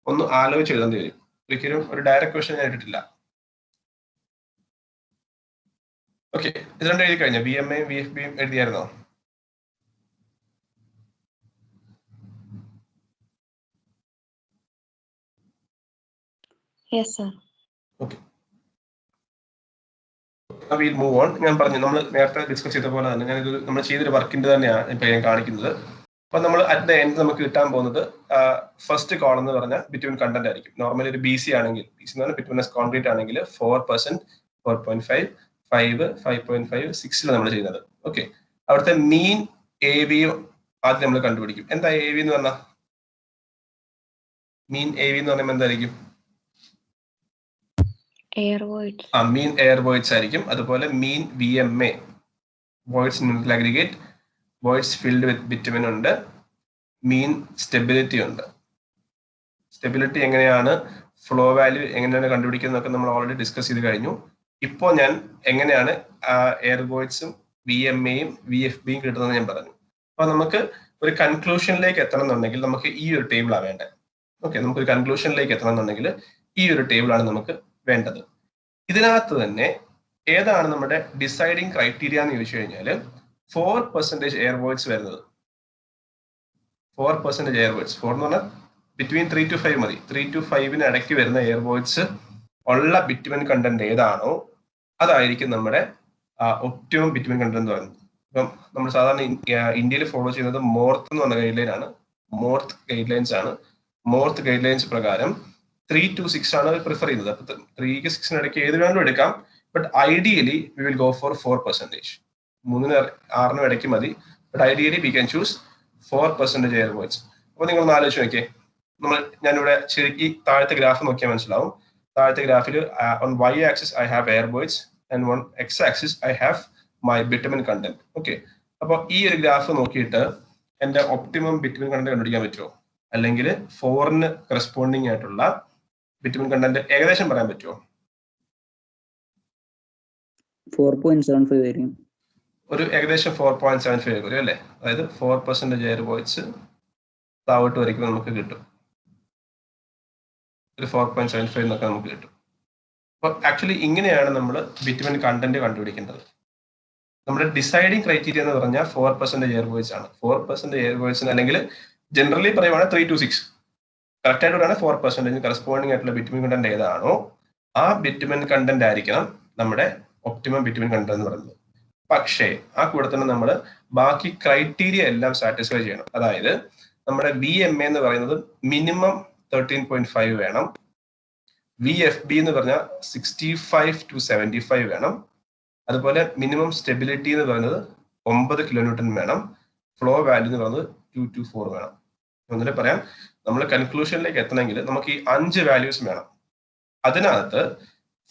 ഒന്ന് ആലോചിച്ച് എഴുതേണ്ടി വരും. ഒരിക്കലും ഒരു ഡയറക്റ്റ് ക്വസ്റ്റ്യൻ ഞാൻ ഇട്ടിട്ടില്ല. ഓക്കെ, ഇത് രണ്ടും എഴുതി കഴിഞ്ഞു. VMAയും VFBയും എഴുതിയായിരുന്നോ? Yes, sir. Okay, we'll move on. ഞാൻ പറഞ്ഞു, നമ്മൾ നേരത്തെ ഡിസ്കസ് ചെയ്ത പോലെ തന്നെ ഞാനിത് നമ്മൾ ചെയ്തൊരു വർക്കിന്റെ തന്നെയാണ് ഇപ്പൊ ഞാൻ കാണിക്കുന്നത്. അപ്പൊ നമ്മൾ അറ്റ് ദ എൻഡ് നമുക്ക് കിട്ടാൻ പോകുന്നത് ഫസ്റ്റ് കോളം എന്ന് പറഞ്ഞാൽ ബിറ്റ്വീൻ കണ്ടന്റ് ആയിരിക്കും. നോർമലി ഒരു BC ആണെങ്കിൽ, BC എന്ന് പറഞ്ഞാൽ ബിറ്റ്വീൻ കോൺക്രീറ്റ് ആണെങ്കിൽ 4%, 4.5, 5, 5.5, 6 നമ്മൾ ചെയ്യുന്നത്. ഓക്കെ, അവിടുത്തെ മീൻ AV ആദ്യം നമ്മൾ കണ്ടുപിടിക്കും. എന്താ AV എന്ന് പറഞ്ഞാൽ? മീൻ AV എന്ന് പറയുമ്പോൾ എന്തായിരിക്കും? Air voids. Mean air voids ആയിരിക്കും. അതുപോലെ mean VMA voids numerical aggregate, voids filled with bitumen ഉണ്ട്, മീൻ സ്റ്റെബിലിറ്റി ഉണ്ട്. സ്റ്റെബിലിറ്റി എങ്ങനെയാണ്, ഫ്ലോ വാല്യൂ എങ്ങനെയാണ് കണ്ടുപിടിക്കുന്നതൊക്കെ നമ്മൾ ഓൾറെഡി ഡിസ്കസ് ചെയ്ത് കഴിഞ്ഞു. ഇപ്പോൾ ഞാൻ എങ്ങനെയാണ് എയർ വോയിഡ്സും VMAയും VFBയും കിട്ടുന്നത് ഞാൻ പറഞ്ഞു. അപ്പൊ നമുക്ക് ഒരു കൺക്ലൂഷനിലേക്ക് എത്തണം എന്നുണ്ടെങ്കിൽ നമുക്ക് ഈ ഒരു ടേബിളാണ് വേണ്ടത്. ഓക്കെ, നമുക്കൊരു കൺക്ലൂഷനിലേക്ക് എത്തണം എന്നുണ്ടെങ്കിൽ ഈ ഒരു ടേബിളാണ് നമുക്ക് വേണ്ടത്. ഇതിനകത്ത് തന്നെ ഏതാണ് നമ്മുടെ ഡിസൈഡിങ് ക്രൈറ്റീരിയ എന്ന് ചോദിച്ചു കഴിഞ്ഞാൽ 4% എയർ വോയിഡ്സ് വരുന്നത്. 4% എയർ വോയിഡ്സ്, 4 എന്ന് പറഞ്ഞാൽ ബിറ്റ്വീൻ 3 to 5 മതി. 3 to 5 ഇടയ്ക്ക് വരുന്ന എയർ വോയിഡ്സ് ഉള്ള ബിറ്റുമിൻ കണ്ടന്റ് ഏതാണോ അതായിരിക്കും നമ്മുടെ ഒപ്റ്റിമം ബിറ്റുമിൻ കണ്ടന്റ് എന്ന് പറയുന്നത്. ഇപ്പം നമ്മൾ സാധാരണ ഇന്ത്യയിൽ ഫോളോ ചെയ്യുന്നത് മോർത്ത് എന്ന് പറഞ്ഞ ഗൈഡ് ലൈൻ ആണ്. മോർത്ത് ഗൈഡ് ലൈൻസ് ആണ്. മോർത്ത് ഗൈഡ് ലൈൻസ് പ്രകാരം 3 to 6 ആണ് പ്രിഫർ ചെയ്യുന്നത്. അപ്പൊ 3 to 6 ഇടയ്ക്ക് ഏത് വേണമെങ്കിലും എടുക്കാം. But ideally we will go for 4%. 3-6 ഇടയ്ക്ക് മതി. But ideally we can choose 4% air voids. അപ്പൊ നിങ്ങൾ ഒന്ന് ആലോചിച്ച് നോക്കിയേ. ഞാനിവിടെ ശരിക്കും താഴത്തെ ഗ്രാഫ് നോക്കിയാൽ മനസ്സിലാവും. താഴത്തെ ഗ്രാഫിൽ on Y axis I have air voids and on X axis I have my bitumen content. Okay, അപ്പൊ ഈ ഒരു ഗ്രാഫ് നോക്കിയിട്ട് എന്റെ ഒപ്റ്റിമം ബിറ്റുമിൻ കണ്ടന്റ് കണ്ടുപിടിക്കാൻ പറ്റുമോ? അല്ലെങ്കിൽ 4 കറസ്പോണ്ടിങ് ആയിട്ടുള്ള ബിറ്റുമിൻ കണ്ടന്റ് ഏകദേശം പറയാൻ പറ്റുമോ? 4.75 ആയിരിക്കും. ഒരു ഏകദേശം 4.75 വരും അല്ലേ? അതായത് 4% എയർ വോയിഡ്സ് താഴോട്ട് വരയ്ക്കുമ്പോൾ നമുക്ക് കിട്ടും. ഒരു 4.75 എന്നൊക്കെ നമുക്ക് കിട്ടും. അപ്പൊ ആക്ച്വലി ഇങ്ങനെയാണ് നമ്മൾ ബിറ്റുമിൻ കണ്ടന്റ് കണ്ടുപിടിക്കേണ്ടത്. നമ്മുടെ ഡിസൈഡിങ് ക്രൈറ്റീരിയ എന്ന് പറഞ്ഞാൽ 4% എയർ വോയിഡ്സ് ആണ്. 4% എയർ വോയിഡ്സിന് അല്ലെങ്കിൽ ജനറലി പറയുവാണെങ്കിൽ 3 to 6 കറക്റ്റ് ആയിട്ട് പറയുകയാണെങ്കിൽ 4% കറസ്പോണ്ടിങ് ആയിട്ടുള്ള ബിറ്റുമിൻ കണ്ടന്റ് ഏതാണോ ആ ബിറ്റുമിൻ കണ്ടന്റ് ആയിരിക്കണം നമ്മുടെ ഒപ്റ്റിമം ബിറ്റുമിൻ കണ്ടന്റ് എന്ന് പറയുന്നത്. പക്ഷേ ആ കൂടെ തന്നെ നമ്മൾ ബാക്കി ക്രൈറ്റീരിയ എല്ലാം സാറ്റിസ്ഫൈ ചെയ്യണം. അതായത് നമ്മുടെ VMA എന്ന് പറയുന്നത് മിനിമം 13.5 വേണം. VFB എന്ന് പറഞ്ഞാൽ 65 to 75 വേണം. അതുപോലെ മിനിമം സ്റ്റെബിലിറ്റി എന്ന് പറയുന്നത് 9 kN വേണം. ഫ്ലോ വാല്യൂ എന്ന് പറയുന്നത് 2 to 4 വേണം. എന്നിട്ട് പറയാം, നമ്മൾ കൺക്ലൂഷനിലേക്ക് എത്തണമെങ്കിൽ നമുക്ക് ഈ 5 വാല്യൂസ് വേണം. അതിനകത്ത്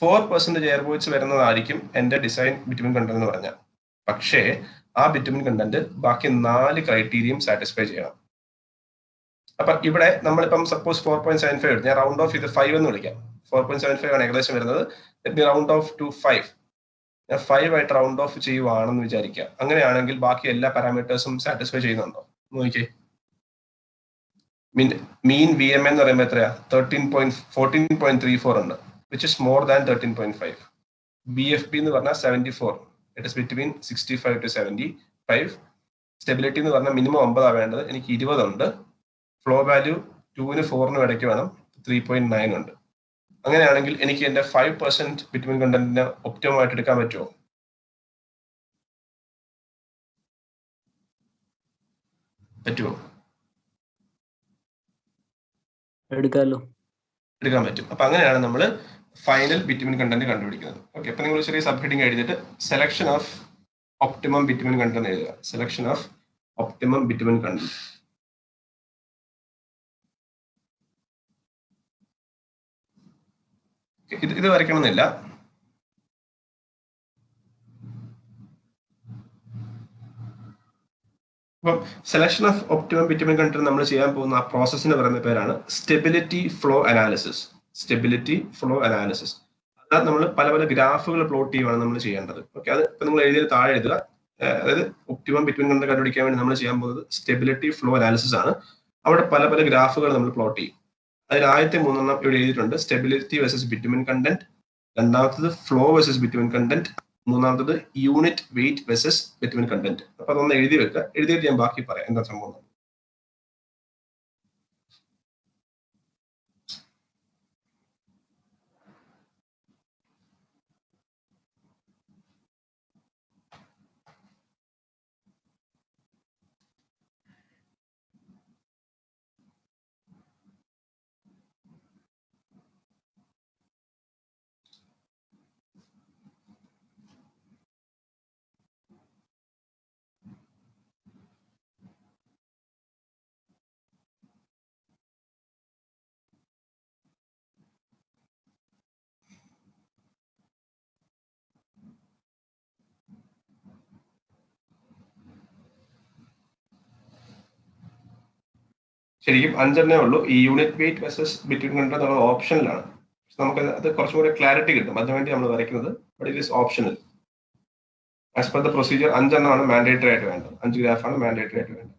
4% എയർ വോയിഡ്സ് വരുന്നതായിരിക്കും എന്റെ ഡിസൈൻ ബിറ്റുമിൻ കണ്ടന്റ് എന്ന് പറഞ്ഞാൽ. പക്ഷേ ആ ബിറ്റുമിൻ കണ്ടന്റ് ബാക്കി 4 ക്രൈറ്റീരിയയും സാറ്റിസ്ഫൈ ചെയ്യണം. അപ്പൊ ഇവിടെ നമ്മളിപ്പം സപ്പോസ് 4.75 എടുത്ത് ഞാൻ റൗണ്ട് ഓഫ് ഇത് 5 എന്ന് വിളിക്കാം. 4.75 ആണ് ഏകദേശം വരുന്നത്. Round of two 5. ഞാൻ 5 ആയിട്ട് റൗണ്ട് ഓഫ് ചെയ്യുവാണെന്ന് വിചാരിക്കുക. അങ്ങനെയാണെങ്കിൽ ബാക്കി എല്ലാ പാരാമീറ്റേഴ്സും സാറ്റിസ്ഫൈ ചെയ്യുന്നുണ്ടോ നോക്കിയേ. മീൻ VMA എന്ന് പറയുമ്പോൾ എത്രയാ? 14.34 ഉണ്ട്, which is more than 13.5. BFB എന്ന് പറഞ്ഞാൽ 74. It is between 65 to 75. Stability എന്ന് പറഞ്ഞാൽ മിനിമം 9 വേണ്ടത്, എനിക്ക് 20 ഉണ്ട്. ഫ്ലോ വാല്യൂ 2 to 4 ഇടയ്ക്ക് വേണം, 3.9 ഉണ്ട്. അങ്ങനെയാണെങ്കിൽ എനിക്ക് എന്റെ 5% ബിറ്റുമിൻ കണ്ടന്റിനെ ഒപ്റ്റിമം ആയിട്ട് എടുക്കാൻ പറ്റുമോ? പറ്റുമോ? എടുക്കാൻ പറ്റും. അപ്പൊ അങ്ങനെയാണ് നമ്മൾ ഫൈനൽ ബിറ്റുമിൻ കണ്ടന്റ് കണ്ടുപിടിക്കുന്നത്. ഓക്കെ, അപ്പൊ നിങ്ങൾ ചെറിയ സബ് ഹെഡിങ് എഴുതിയിട്ട് selection of optimum bitumen content എഴുതുക. Selection of optimum bitumen content. ഇത് വരയ്ക്കണമെന്നില്ല. അപ്പം selection of optimum bitumen content നമ്മൾ ചെയ്യാൻ പോകുന്ന ആ പ്രോസസ്സിന് പറയുന്ന പേരാണ് stability flow analysis. Stability flow analysis. അത് നമ്മൾ പല പല ഗ്രാഫുകൾ പ്ലോട്ട് ചെയ്യുകയാണ് നമ്മൾ ചെയ്യേണ്ടത്. ഓക്കെ, അത് ഇപ്പൊ നിങ്ങൾ എഴുതിയത് താഴെ എഴുതുക. അതായത് ഒപ്റ്റിമം ബിറ്റുമിൻ കണ്ടന്റ് കണ്ടുപിടിക്കാൻ വേണ്ടി നമ്മൾ ചെയ്യാൻ പോകുന്നത് സ്റ്റെബിലിറ്റി ഫ്ലോ അനാലിസിസ് ആണ്. അവിടെ പല പല ഗ്രാഫുകൾ നമ്മൾ പ്ലോട്ട് ചെയ്യും. അതിൽ ആദ്യത്തെ 3 ഇവിടെ എഴുതിയിട്ടുണ്ട്. സ്റ്റെബിലിറ്റി വേഴ്സസ് ബിറ്റുമിൻ കണ്ടന്റ്, രണ്ടാമത്തത് ഫ്ലോ വേഴ്സസ് ബിറ്റുമിൻ കണ്ടന്റ്, മൂന്നാമത്തത് unit weight versus bitumen content. അപ്പൊ അതൊന്ന് എഴുതി വെക്കുക. എഴുതിയിട്ട് ഞാൻ ബാക്കി പറയാം എന്താ സംഭവം. ശരിക്കും 5 ഉള്ളൂ. ഈ unit weight versus between content എന്നുള്ളത് ഓപ്ഷനിലാണ്. നമുക്ക് അത് കുറച്ചും കൂടെ ക്ലാരിറ്റി കിട്ടും, അതിനുവേണ്ടി നമ്മൾ വരയ്ക്കുന്നത്. But it is optional. As per the procedure 5 mandatory ആയിട്ട് വേണ്ടത്. 5 ഗ്രാഫാണ് മാൻഡേറ്ററി ആയിട്ട് വേണ്ടത്.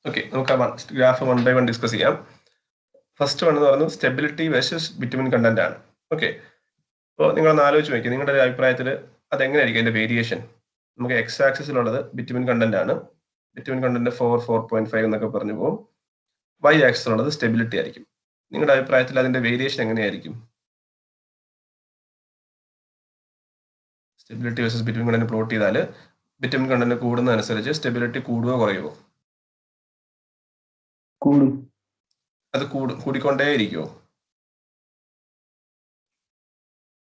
ഓക്കെ, നമുക്ക് ആ ഗ്രാഫ് 1 by 1 ഡിസ്കസ് ചെയ്യാം. ഫസ്റ്റ് വൺ എന്ന് പറയുന്നത് സ്റ്റെബിലിറ്റി വേഴ്സസ് ബിറ്റ്വീൻ കണ്ടന്റ് ആണ്. ഓക്കെ, അപ്പോൾ നിങ്ങളൊന്ന് ആലോചിച്ച് നോക്കി, നിങ്ങളുടെ ഒരു അഭിപ്രായത്തിൽ അതെങ്ങനെയായിരിക്കും അതിന്റെ വേരിയേഷൻ? നമുക്ക് എക്സ് ആക്സിസിലുള്ളത് ബിറ്റ്വീൻ കണ്ടന്റ് ആണ്. ബിറ്റ്വീൻ കണ്ടന്റ് 4.5 എന്നൊക്കെ പറഞ്ഞു പോകും. വൈ ആക്സിസിലുള്ളത് സ്റ്റെബിലിറ്റി ആയിരിക്കും. നിങ്ങളുടെ അഭിപ്രായത്തിൽ അതിന്റെ വേരിയേഷൻ എങ്ങനെയായിരിക്കും? Stability versus bitumen content plot ചെയ്താൽ ബിറ്റ്വീൻ കണ്ടന്റ് കൂടുന്നതനുസരിച്ച് സ്റ്റെബിലിറ്റി കൂടുകയോ കുറയുമോ? കൂടും. അത് കൂടിക്കൊണ്ടേ ഇരിക്കുമോ?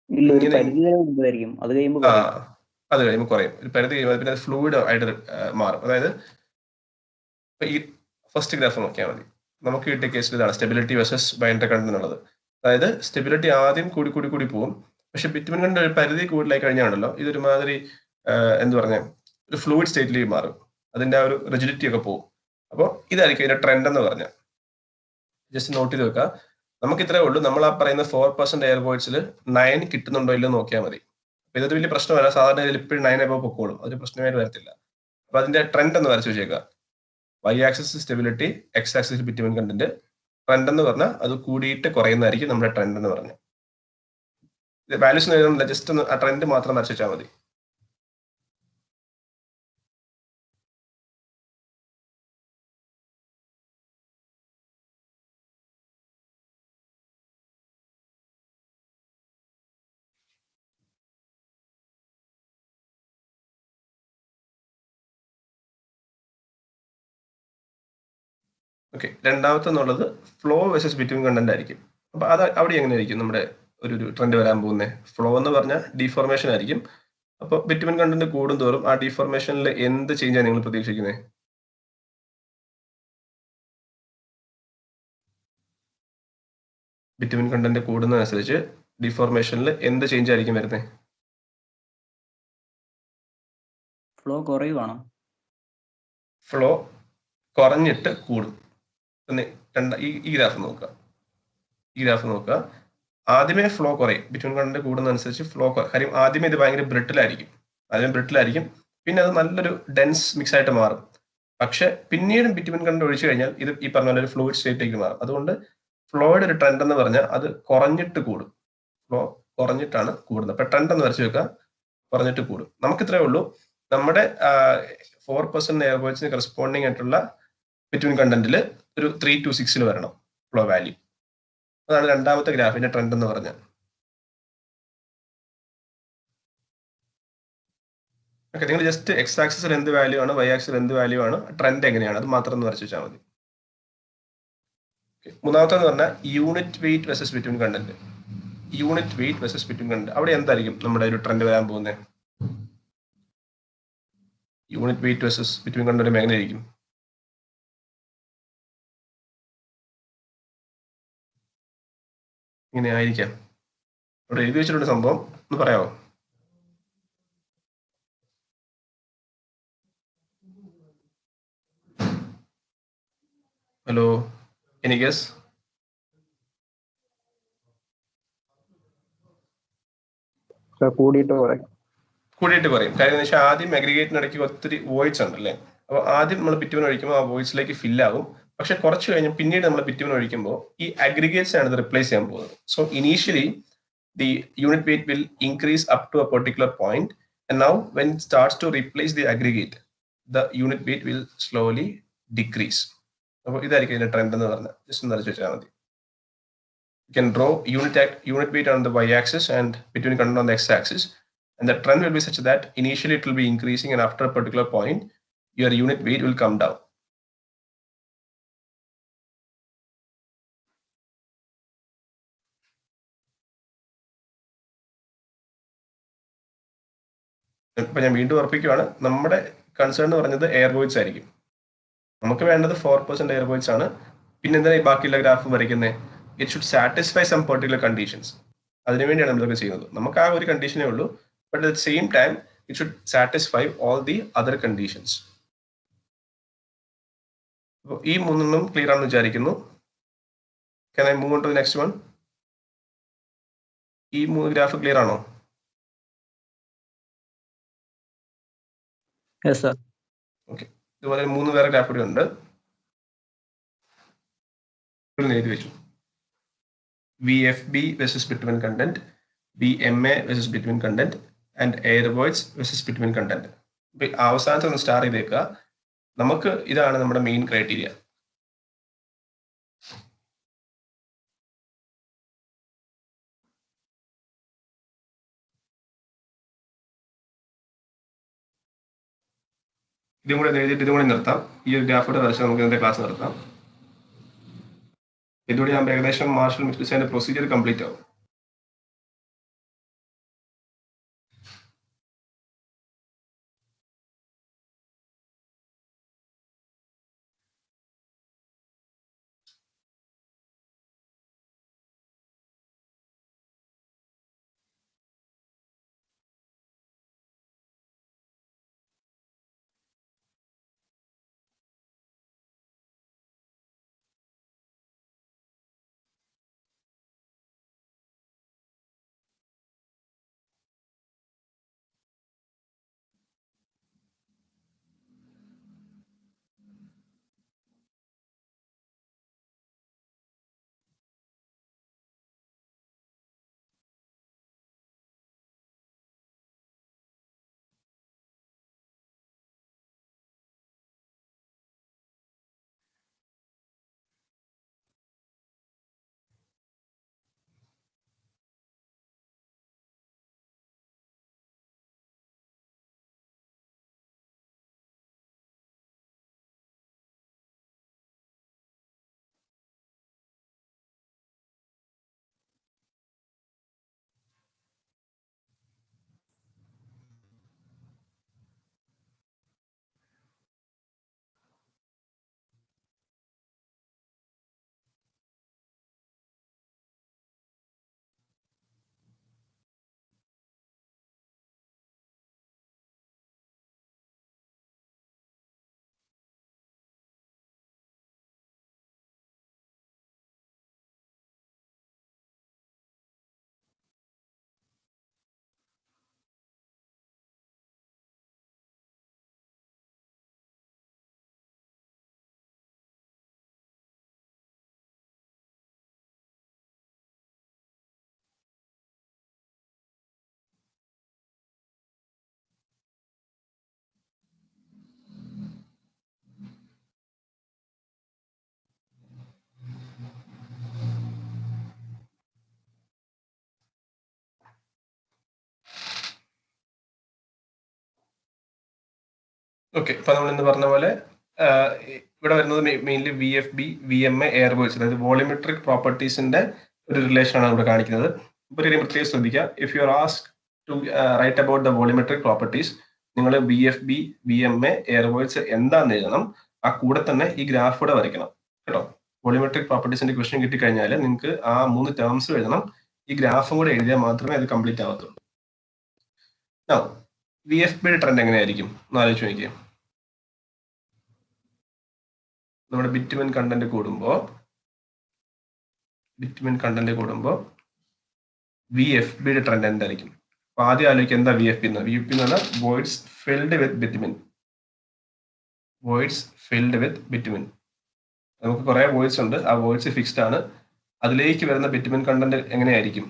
ഇല്ല, ഒരു പരിധി വരെ ഉണ്ടായിരിക്കും. അത് കഴിയുമ്പോൾ അത് കഴിയുമ്പോൾ കുറയും. ഒരു പരിധി കഴിയുമ്പോൾ പിന്നെ അത് ഫ്ലൂയിഡ് ആയിട്ട് മാറും. അതായത് ഈ ഫസ്റ്റ് ഗ്രാഫ് നോക്കിയാൽ മതി. നമുക്ക് കിട്ടിയ കേസിൽ ഇതാണ് സ്റ്റെബിലിറ്റി വേഴ്സസ് ബൈൻഡറി കണ്ടന്റ് എന്നുള്ളത്. അതായത് സ്റ്റെബിലിറ്റി ആദ്യം കൂടി പോകും. പക്ഷെ ബിറ്റ്വീൻ കണ്ടന്റ് ഒരു പരിധി കൂടുതലായി കഴിഞ്ഞാണല്ലോ ഇതൊരുമാതിരി എന്ത് പറഞ്ഞാൽ ഒരു ഫ്ലൂയിഡ് സ്റ്റേറ്റിലേക്ക് മാറും. അതിന്റെ ആ ഒരു റിജിഡിറ്റി ഒക്കെ പോകും. അപ്പോൾ ഇതായിരിക്കും ഇതിന്റെ ട്രെൻഡ് എന്ന് പറഞ്ഞാൽ. ജസ്റ്റ് നോട്ട് ചെയ്ത് വെക്കുക. നമുക്ക് ഇത്രേ ഉള്ളൂ. നമ്മൾ ആ പറയുന്ന 4% എയർ വോയിഡ്സിൽ 9 കിട്ടുന്നുണ്ടോ ഇല്ലെന്ന് നോക്കിയാൽ മതി. അപ്പൊ ഇതൊരു വലിയ പ്രശ്നമല്ല. സാധാരണ ഇതിൽ ഇപ്പോഴും 9 എബോ പൊക്കോളും. അതൊരു പ്രശ്നമായിട്ട് വരത്തില്ല. അപ്പൊ അതിന്റെ ട്രെൻഡ് എന്ന് വരച്ചു വെച്ചേക്കുക. Y axis stability, X axis bitumen content. Trend എന്ന് പറഞ്ഞാൽ അത് കൂടിയിട്ട് കുറയുന്നതായിരിക്കും നമ്മുടെ ട്രെൻഡ് എന്ന് പറഞ്ഞാൽ. വാല്യൂസ് എഴുതുന്നില്ല, ജസ്റ്റ് ഒന്ന് ആ ട്രെൻഡ് മാത്രം വരച്ചു വെച്ചാൽ മതി. ഓക്കെ, രണ്ടാമത്തെ എന്നുള്ളത് ഫ്ലോ വേഴ്സസ് ബിറ്റ്വീൻ കണ്ടന്റ് ആയിരിക്കും. അപ്പൊ അത് അവിടെ എങ്ങനെയായിരിക്കും നമ്മുടെ ഒരു ട്രെൻഡ് വരാൻ പോകുന്നത്? ഫ്ലോ എന്ന് പറഞ്ഞാൽ ഡിഫോർമേഷൻ ആയിരിക്കും. അപ്പൊ ബിറ്റ്വീൻ കണ്ടന്റ് കൂടുന്തോറും ആ ഡിഫോർമേഷനിൽ എന്ത് ചേഞ്ചാണ് നിങ്ങൾ പ്രതീക്ഷിക്കുന്നത്? ബിറ്റ്വീൻ കണ്ടന്റ് കൂടുന്നതനുസരിച്ച് ഡിഫോർമേഷനിൽ എന്ത് ചേഞ്ച് ആയിരിക്കും വരുന്നത്? ഫ്ലോ കുറയുവാണോ? ഫ്ലോ കുറഞ്ഞിട്ട് കൂടും. ഈ ഗ്രാഫ് നോക്കുക. ഈ ഗ്രാഫ് നോക്കുക. ആദ്യമേ ഫ്ലോ കുറയും. ബിറ്റ്വീൻ കണ്ടന്റ് കൂടുന്നതനുസരിച്ച് ഫ്ലോ കാര്യം ആദ്യമേ ഇത് ഭയങ്കര ബ്രിട്ടിലായിരിക്കും. പിന്നെ അത് നല്ലൊരു ഡെൻസ് മിക്സ് ആയിട്ട് മാറും. പക്ഷെ പിന്നീട് ബിറ്റ്വീൻ കണ്ടന്റ് ഒഴിച്ചു കഴിഞ്ഞാൽ ഇത് ഈ പറഞ്ഞ പോലെ ഒരു ഫ്ലൂയിഡ് സ്റ്റേറ്റിലേക്ക് മാറും. അതുകൊണ്ട് ഫ്ലോയുടെ ഒരു ട്രെൻഡ് എന്ന് പറഞ്ഞാൽ അത് കുറഞ്ഞിട്ട് കൂടും. ഫ്ലോ കുറഞ്ഞിട്ടാണ് കൂടുന്നത്. അപ്പൊ ട്രെൻഡ് എന്ന് വരച്ചു വെക്കുക, കുറഞ്ഞിട്ട് കൂടും. നമുക്ക് ഇത്രേ ഉള്ളൂ. നമ്മുടെ 4% എയർ വോയിഡ്സിന് കറസ്പോണ്ടിങ് ആയിട്ടുള്ള ബിറ്റ്വീൻ കണ്ടന്റിൽ ഒരു 3 to 6 വരണം ഫ്ലോ വാല്യൂ. അതാണ് രണ്ടാമത്തെ ഗ്രാഫിന്റെ ട്രെൻഡ് എന്ന് പറഞ്ഞാൽ. ഓക്കെ, നിങ്ങൾ ജസ്റ്റ് എക്സ് ആക്സിസിൽ എന്ത് വാല്യൂ ആണ്, വൈ ആക്സിസിൽ എന്ത് വാല്യൂ ആണ്, ട്രെൻഡ് എങ്ങനെയാണ്, അത് മാത്രം ഒന്ന് വരച്ചു വെച്ചാൽ മതി. മൂന്നാമത്തെ പറഞ്ഞാൽ unit weight versus between content. Unit weight versus between content, അവിടെ എന്തായിരിക്കും നമ്മുടെ ഒരു ട്രെൻഡ് വരാൻ പോകുന്നത്? Unit weight versus between content എങ്ങനെയായിരിക്കും? ഇങ്ങനെ ആയിരിക്കാം. ഇവിടെ എഴുതി വെച്ചിട്ടുണ്ട് സംഭവം, ഒന്ന് പറയാമോ? Hello, any guess? കൂടിയിട്ട് കുറയും. കൂടിയിട്ട് കുറയും. കാര്യം എന്ന് വെച്ചാൽ ആദ്യം അഗ്രിഗേറ്റിനിടയ്ക്ക് ഒത്തിരി വോയിഡ്സ് ഉണ്ടല്ലേ. അപ്പോൾ ആദ്യം നമ്മൾ ബിറ്റുമിൻ ഒഴിക്കുമ്പോൾ ആ വോയിഡ്സിലേക്ക് ഫില്ലാകും. പക്ഷെ കുറച്ച് കഴിഞ്ഞ് പിന്നീട് നമ്മൾ ബിറ്റുമിൻ ഒഴിക്കുമ്പോൾ ഈ അഗ്രിഗേറ്റ്സ് ആണ് ഇത് റിപ്ലേസ് ചെയ്യാൻ പോകുന്നത്. So initially the unit weight will increase up to a particular point, and now when it starts to replace the aggregate, the unit weight will slowly decrease. അപ്പോൾ ഇതായിരിക്കും ഇതിന്റെ ട്രെൻഡ് എന്ന് പറഞ്ഞാൽ ജസ്റ്റ് ഒന്ന് വരച്ച് വെച്ചാൽ മതി. You can draw unit weight on the y-axis and bitumen content on the x-axis, and the trend will be such that initially it will be increasing, and after a particular point your unit weight will come down. ഇപ്പൊ ഞാൻ വീണ്ടും ഉറപ്പിക്കുകയാണ്, നമ്മുടെ കൺസേൺ എന്ന് പറഞ്ഞത് എയർ വോയിഡ്സ് ആയിരിക്കും. നമുക്ക് വേണ്ടത് 4% എയർ വോയിഡ്സ് ആണ്. പിന്നെ എന്തിനാ ഈ ബാക്കിയുള്ള ഗ്രാഫ് വരയ്ക്കുന്നത്? It should satisfy some particular conditions. അതിനുവേണ്ടിയാണ് നമ്മളിതൊക്കെ ചെയ്യുന്നത്. നമുക്ക് ആ ഒരു കണ്ടീഷനേ ഉള്ളൂ, but at the same time it should satisfy all the other conditions. അപ്പോൾ ഈ മൂന്നെണ്ണം ക്ലിയർ ആണെന്ന് വിചാരിക്കുന്നു. Can I move on to the next one? ഈ 3 ഗ്രാഫ് ക്ലിയർ ആണോ? Yes, sir. ഓക്കെ. ഇതുപോലെ 3 വേറെ ഗ്രാഫ് കൂടി ഉണ്ട്. എഴുതി വെച്ചു. VFB versus bitumen content, BMA versus bitumen content, and air voids versus bitumen content. അവസാനത്തെ ഒന്ന് സ്റ്റാർ ചെയ്തേക്കുക. നമുക്ക് ഇതാണ് നമ്മുടെ മെയിൻ ക്രൈറ്റീരിയ. ഇതും കൂടെ എഴുതിയിട്ട് ഇതും കൂടെ നിർത്താം. ഈ ഒരു ഗ്രാഫോടെ വരച്ച് നമുക്ക് ഇന്നത്തെ ക്ലാസ് നിർത്താം. ഇതുകൂടി ആകുമ്പോൾ ഏകദേശം മാർഷൽ മിക്സിന്റെ പ്രൊസീജിയർ കംപ്ലീറ്റ് ആവും. ഓക്കെ. ഇപ്പൊ നമ്മൾ ഇന്ന് പറഞ്ഞ പോലെ ഇവിടെ വരുന്നത് mainly VFB, VMA, air voids, അതായത് വോളിമെട്രിക് പ്രോപ്പർട്ടീസിന്റെ ഒരു റിലേഷൻ ആണ് ഇവിടെ കാണിക്കുന്നത്. ഇപ്പൊ ഒരു പ്രത്യേകം ശ്രദ്ധിക്കുക. If you are asked to write about the volumetric properties, നിങ്ങൾ VFB, VMA, എയർ വോയിഡ്സ് എന്താണെന്ന് എഴുതണം. ആ കൂടെ തന്നെ ഈ ഗ്രാഫ് കൂടെ വരയ്ക്കണം കേട്ടോ. വോളിമെട്രിക് പ്രോപ്പർട്ടീസിന്റെ ക്വസ്റ്റ്യൻ കിട്ടിക്കഴിഞ്ഞാൽ നിങ്ങൾക്ക് ആ 3 ടേംസ് എഴുതണം. ഈ ഗ്രാഫും കൂടെ എഴുതിയാൽ മാത്രമേ അത് കംപ്ലീറ്റ് ആവത്തുള്ളൂ. VFB ട്രെൻഡ് എങ്ങനെയായിരിക്കും എന്ന് ആലോചിച്ച് നോക്കിയേ. നമ്മുടെ ബിറ്റുമെൻ കണ്ടന്റ് കൂടുമ്പോൾ VFB ട്രെൻഡ് എന്തായിരിക്കും? അപ്പൊ ആദ്യം ആലോചിക്കുക എന്താ VFB എന്ന്. VFB എന്ന് പറഞ്ഞാൽ voids filled with bitumen. voids filled with bitumen. നമുക്ക് കുറെ വോയിഡ്സ് ഉണ്ട്, ആ വോയിഡ്സ് ഫിക്സ്ഡ് ആണ്. അതിലേക്ക് വരുന്ന ബിറ്റുമിൻ കണ്ടന്റ് എങ്ങനെയായിരിക്കും?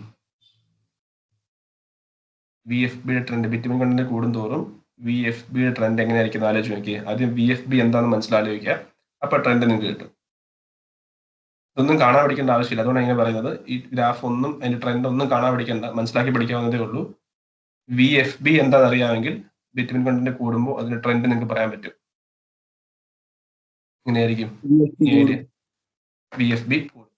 VFB ട്രെൻഡ്, ബിറ്റുമിൻ കണ്ടന്റ് കൂടുന്തോറും VFB ട്രെൻഡ് എങ്ങനെയായിരിക്കും ആലോചിച്ച് നോക്കിയേ. ആദ്യം VFB എന്താണെന്ന് മനസ്സിലാലോചിക്കുക, അപ്പൊ ട്രെൻഡ് നിങ്ങൾക്ക് കിട്ടും. ഇതൊന്നും കാണാൻ പഠിക്കേണ്ട ആവശ്യമില്ല, അതുകൊണ്ട് ഇങ്ങനെ പറയുന്നത്. ഈ ഗ്രാഫ് ഒന്നും അതിന്റെ ട്രെൻഡ് ഒന്നും കാണാൻ പഠിക്കേണ്ട, മനസ്സിലാക്കി പഠിക്കാവുന്നതേ ഉള്ളൂ. VFB എന്താണെന്ന് അറിയാമെങ്കിൽ ബിറ്റുമിൻ കണ്ടന്റ് കൂടുമ്പോൾ അതിന്റെ ട്രെൻഡ് നിങ്ങൾക്ക് പറയാൻ പറ്റും. ഇങ്ങനെയായിരിക്കും VFB കൂടും.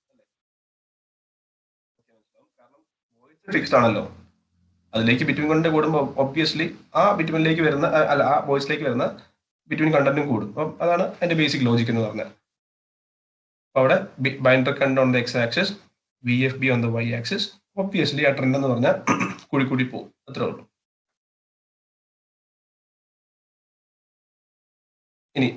കാരണം വോയിസ് ഫിക്സ്ഡ് ആണല്ലോ, അതിലേക്ക് ബിറ്റ്വീൻ കണ്ടന്റ് കൂടുമ്പോൾ ഒബ്വിയസ്ലി ആ ബിറ്റ്വീനിലേക്ക് വരുന്ന അല്ല ആ വോയിസിലേക്ക് വരുന്ന ബിറ്റ്വീൻ കണ്ടന്റും കൂടും. അപ്പം അതാണ് അതിന്റെ ബേസിക് ലോജിക് എന്ന് പറഞ്ഞാൽ. അപ്പോൾ അവിടെ binder content on the X axis, VFB on the Y axis. Obviously ആ ട്രെൻഡ് എന്ന് പറഞ്ഞാൽ കൂടി പോകും, അത്രേ ഉള്ളൂ. ഇനി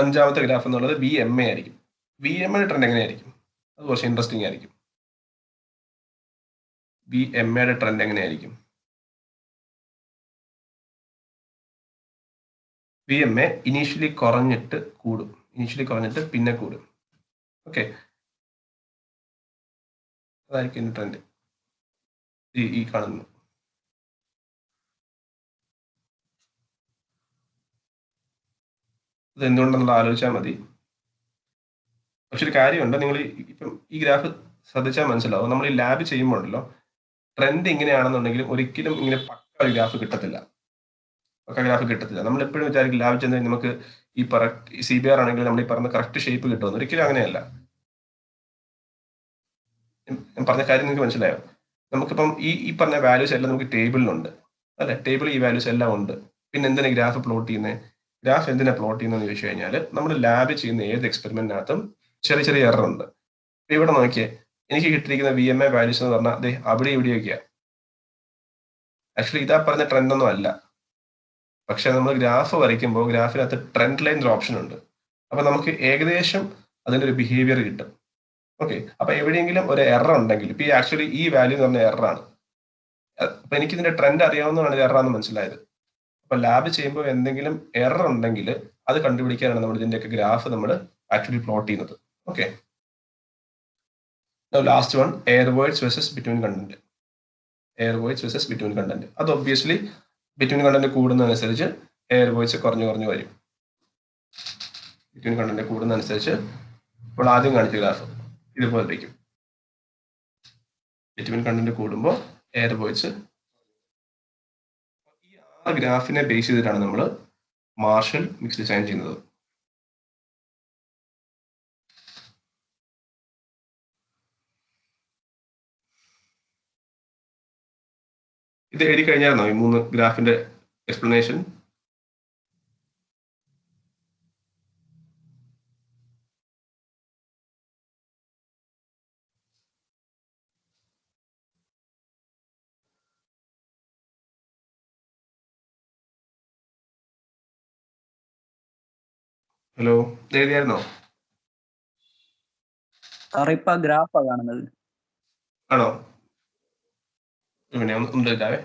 അഞ്ചാമത്തെ ഗ്രാഫ് എന്നുള്ളത് VMA ആയിരിക്കും. VMA ട്രെൻഡ് എങ്ങനെയായിരിക്കും? അത് കുറച്ച് ഇൻട്രസ്റ്റിംഗ് ആയിരിക്കും. VMA ട്രെൻഡ് എങ്ങനെയായിരിക്കും? VMA ഇനീഷ്യലി കുറഞ്ഞിട്ട് കൂടും, ഇനീഷ്യലി കുറഞ്ഞിട്ട് പിന്നെ കൂടും. ഓക്കെ, അതായിരിക്കും ട്രെൻഡ് ഈ കാണുന്നത്. ഇത് എന്തുകൊണ്ടെന്നുള്ള ആലോചിച്ചാൽ മതി. പക്ഷെ ഒരു കാര്യമുണ്ട്, നിങ്ങൾ ഇപ്പം ഈ ഗ്രാഫ് ശ്രദ്ധിച്ചാൽ മനസ്സിലാവും. നമ്മൾ ഈ ലാബ് ചെയ്യുമ്പോഴല്ലോ ട്രെൻഡ് ഇങ്ങനെയാണെന്നുണ്ടെങ്കിലും ഒരിക്കലും ഇങ്ങനെ പക്ക ഗ്രാഫ് കിട്ടത്തില്ല, നമ്മൾ എപ്പോഴും വിചാരിക്കും ലാബ് ചെന്ന് നമുക്ക് ഈ CBR ആണെങ്കിൽ നമ്മൾ ഈ പറഞ്ഞ കറക്റ്റ് ഷേപ്പ് കിട്ടുമെന്ന്. ഒരിക്കലും അങ്ങനെയല്ല. ഞാൻ പറഞ്ഞ കാര്യം നിങ്ങൾക്ക് മനസ്സിലായോ? നമുക്കിപ്പം ഈ പറഞ്ഞ വാല്യൂസ് എല്ലാം നമുക്ക് ടേബിളിലുണ്ട് അല്ലെ, ടേബിൾ ഈ വാല്യൂസ് എല്ലാം ഉണ്ട്. പിന്നെ എന്തിനാ ഗ്രാഫ് പ്ലോട്ട് ചെയ്യുന്നത്? ഗ്രാഫ് എന്തിനാ പ്ലോട്ട് ചെയ്യുന്നതെന്ന് ചോദിച്ചു കഴിഞ്ഞാൽ നമ്മൾ ലാബ് ചെയ്യുന്ന ഏത് എക്സ്പെരിമെന്റിനകത്തും ചെറിയ ചെറിയ എറർ ഉണ്ട്. ഇവിടെ നോക്കിയേ, എനിക്ക് കിട്ടിയിരിക്കുന്ന VMA വാല്യൂസ് എന്ന് പറഞ്ഞാൽ അതെ അവിടെ ഇവിടെയൊക്കെയാണ്. ആക്ച്വലി ഇതാ പറഞ്ഞ ട്രെൻഡ് ഒന്നും അല്ല. പക്ഷെ നമ്മൾ ഗ്രാഫ് വരയ്ക്കുമ്പോൾ ഗ്രാഫിനകത്ത് ട്രെൻഡ് ലൈൻ ഓപ്ഷൻ ഉണ്ട്. അപ്പൊ നമുക്ക് ഏകദേശം അതിന്റെ ഒരു ബിഹേവിയർ കിട്ടും. ഓക്കെ, അപ്പൊ എവിടെയെങ്കിലും ഒരു എറർ ഉണ്ടെങ്കിൽ, ഇപ്പൊ ആക്ച്വലി ഈ വാല്യൂ എന്ന് പറഞ്ഞ എററാണ്. അപ്പൊ എനിക്ക് ഇതിന്റെ ട്രെൻഡ് അറിയാവുന്നതാണ് ഇത് എററാന്ന് മനസ്സിലായത്. അപ്പൊ ലാബ് ചെയ്യുമ്പോൾ എന്തെങ്കിലും എറർ ഉണ്ടെങ്കിൽ അത് കണ്ടുപിടിക്കാനാണ് നമ്മൾ ഇതിന്റെയൊക്കെ ഗ്രാഫ് നമ്മൾ ആക്ച്വലി പ്ലോട്ട് ചെയ്യുന്നത്. Okay, last one, air voids versus bitumen content. Air voids versus bitumen content. അത് ഒബ്വിയസ്ലി ബിറ്റ്വീൻ കണ്ടന്റ് കൂടുന്നതനുസരിച്ച് എയർ വോയിഡ്സ് കുറഞ്ഞു വരും. ബിറ്റ്വീൻ കണ്ടന്റ് കൂടുന്നതനുസരിച്ച് ഇപ്പോൾ ആദ്യം കാണിച്ച ഗ്രാഫ് ഇതുപോലെ ഇരിക്കും. ബിറ്റ്വീൻ കണ്ടന്റ് കൂടുമ്പോൾ എയർ വോയിഡ്സ്. ഈ ആ ഗ്രാഫിനെ ബേസ് ചെയ്തിട്ടാണ് നമ്മൾ മാർഷൽ മിക്സ് ഡിസൈൻ ചെയ്യുന്നത്. ഇത് എഴുതി കഴിഞ്ഞായിരുന്നോ ഈ 3 ഗ്രാഫിന്റെ എക്സ്പ്ലനേഷൻ? ഹലോ, എഴുതിയായിരുന്നോ? ഇപ്പൊ ഗ്രാഫാ കാണുന്നത്. ആണോ? പിന്നെ ഒന്ന് എഴുതാവേ.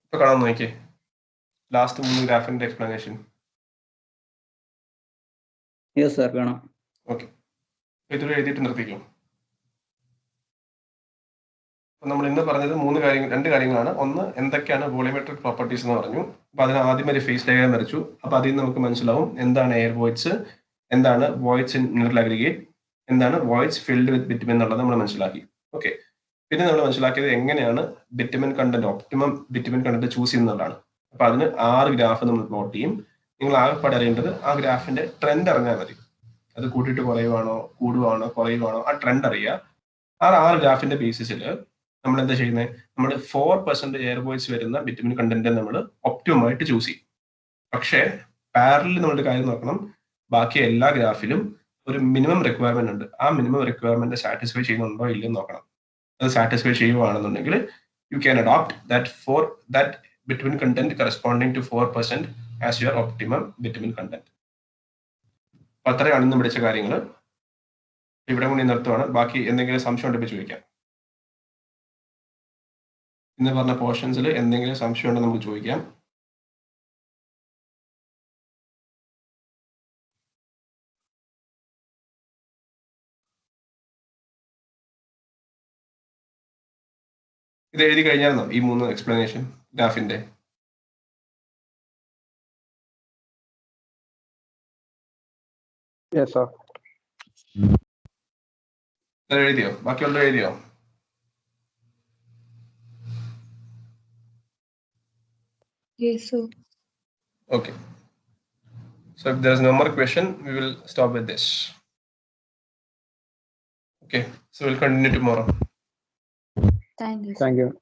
ഇപ്പൊ കാണാൻ നോക്കിയേ ലാസ്റ്റ് 3 ഗ്രാഫിന്റെ എക്സ്പ്ലനേഷൻ. യെസ് സർ, കാണാം. ഓക്കെ, ഇതിൽ എഴുതിയിട്ട് നിർത്തിക്കും. നമ്മൾ ഇന്ന് പറഞ്ഞത് 2 കാര്യങ്ങളാണ്. ഒന്ന്, എന്തൊക്കെയാണ് വോളിയോമെട്രിക് പ്രോപ്പർട്ടീസ് എന്ന് പറഞ്ഞു. അപ്പൊ അതിന് ആദ്യം ഒരു ഫേസ് ഡയഗ്രാം വരച്ചു. അപ്പൊ അതിൽ നിന്ന് നമുക്ക് മനസ്സിലാവും എന്താണ് എയർ വോയിഡ്സ്, എന്താണ് വോയിഡ്സ് ഇൻ മിനറൽ അഗ്രിഗേറ്റ്, എന്താണ് വോയിഡ്സ് ഫിൽഡ് വിത്ത് ബിറ്റുമിൻ എന്നുള്ളത് നമ്മൾ മനസ്സിലാക്കി. ഓക്കെ, പിന്നെ നമ്മൾ മനസ്സിലാക്കിയത് എങ്ങനെയാണ് bitumen content, optimum bitumen content choose ചെയ്യുന്നതാണ്. അപ്പൊ അതിന് 6 ഗ്രാഫ് നമ്മൾ പ്ലോട്ട് ചെയ്യും. നിങ്ങൾ ആകെപ്പാടെ അറിയേണ്ടത് ആ ഗ്രാഫിന്റെ ട്രെൻഡ് അറിഞ്ഞാൽ മതി. അത് കൂട്ടിയിട്ട് കുറയുവാണോ കൂടുവാണോ കുറയുവാണോ ആ ട്രെൻഡ് അറിയുക. ആ 6 ഗ്രാഫിന്റെ ബേസിസിൽ നമ്മൾ എന്താ ചെയ്യുന്നത്? നമ്മൾ 4% എയർ വോയിസ് വരുന്ന വിറ്റമിൻ കണ്ടന്റ് നമ്മൾ ഒപ്റ്റിമം ആയിട്ട് ചൂസ് ചെയ്യും. പക്ഷേ പാരലൽ നമ്മുടെ കാര്യം നോക്കണം, ബാക്കി എല്ലാ ഗ്രാഫിലും ഒരു മിനിമം റിക്വയർമെന്റ് ഉണ്ട്. ആ മിനിമം റിക്വയർമെന്റ് സാറ്റിസ്ഫൈ ചെയ്യുന്നുണ്ടോ ഇല്ലയോ നോക്കണം. അത് സാറ്റിസ്ഫൈ ചെയ്യുവാണെന്നുണ്ടെങ്കിൽ you can adopt that bitumen content corresponding to 4% as your optimum bitumen content. അപ്പൊ അത്രയാണ് ഇന്ന് പഠിച്ച കാര്യങ്ങൾ. ഇവിടെ കൂടി നിർത്തുവാണ്. ബാക്കി എന്തെങ്കിലും സംശയം ഉണ്ടെങ്കിൽ ചോദിക്കാം. ഇന്ന് പറഞ്ഞ പോർഷൻസിൽ എന്തെങ്കിലും സംശയം ഉണ്ടെങ്കിൽ നമുക്ക് ചോദിക്കാം. ഇത് എഴുതി കഴിഞ്ഞായിരുന്നോ ഈ 3 എക്സ്പ്ലനേഷൻ ഗ്രാഫിന്റെ? എഴുതിയോ? ബാക്കിയുള്ള എഴുതിയോ? Yes, sir. Okay. So if there is no more question, we will stop with this. Okay. So we'll continue tomorrow. Thank you. Thank you.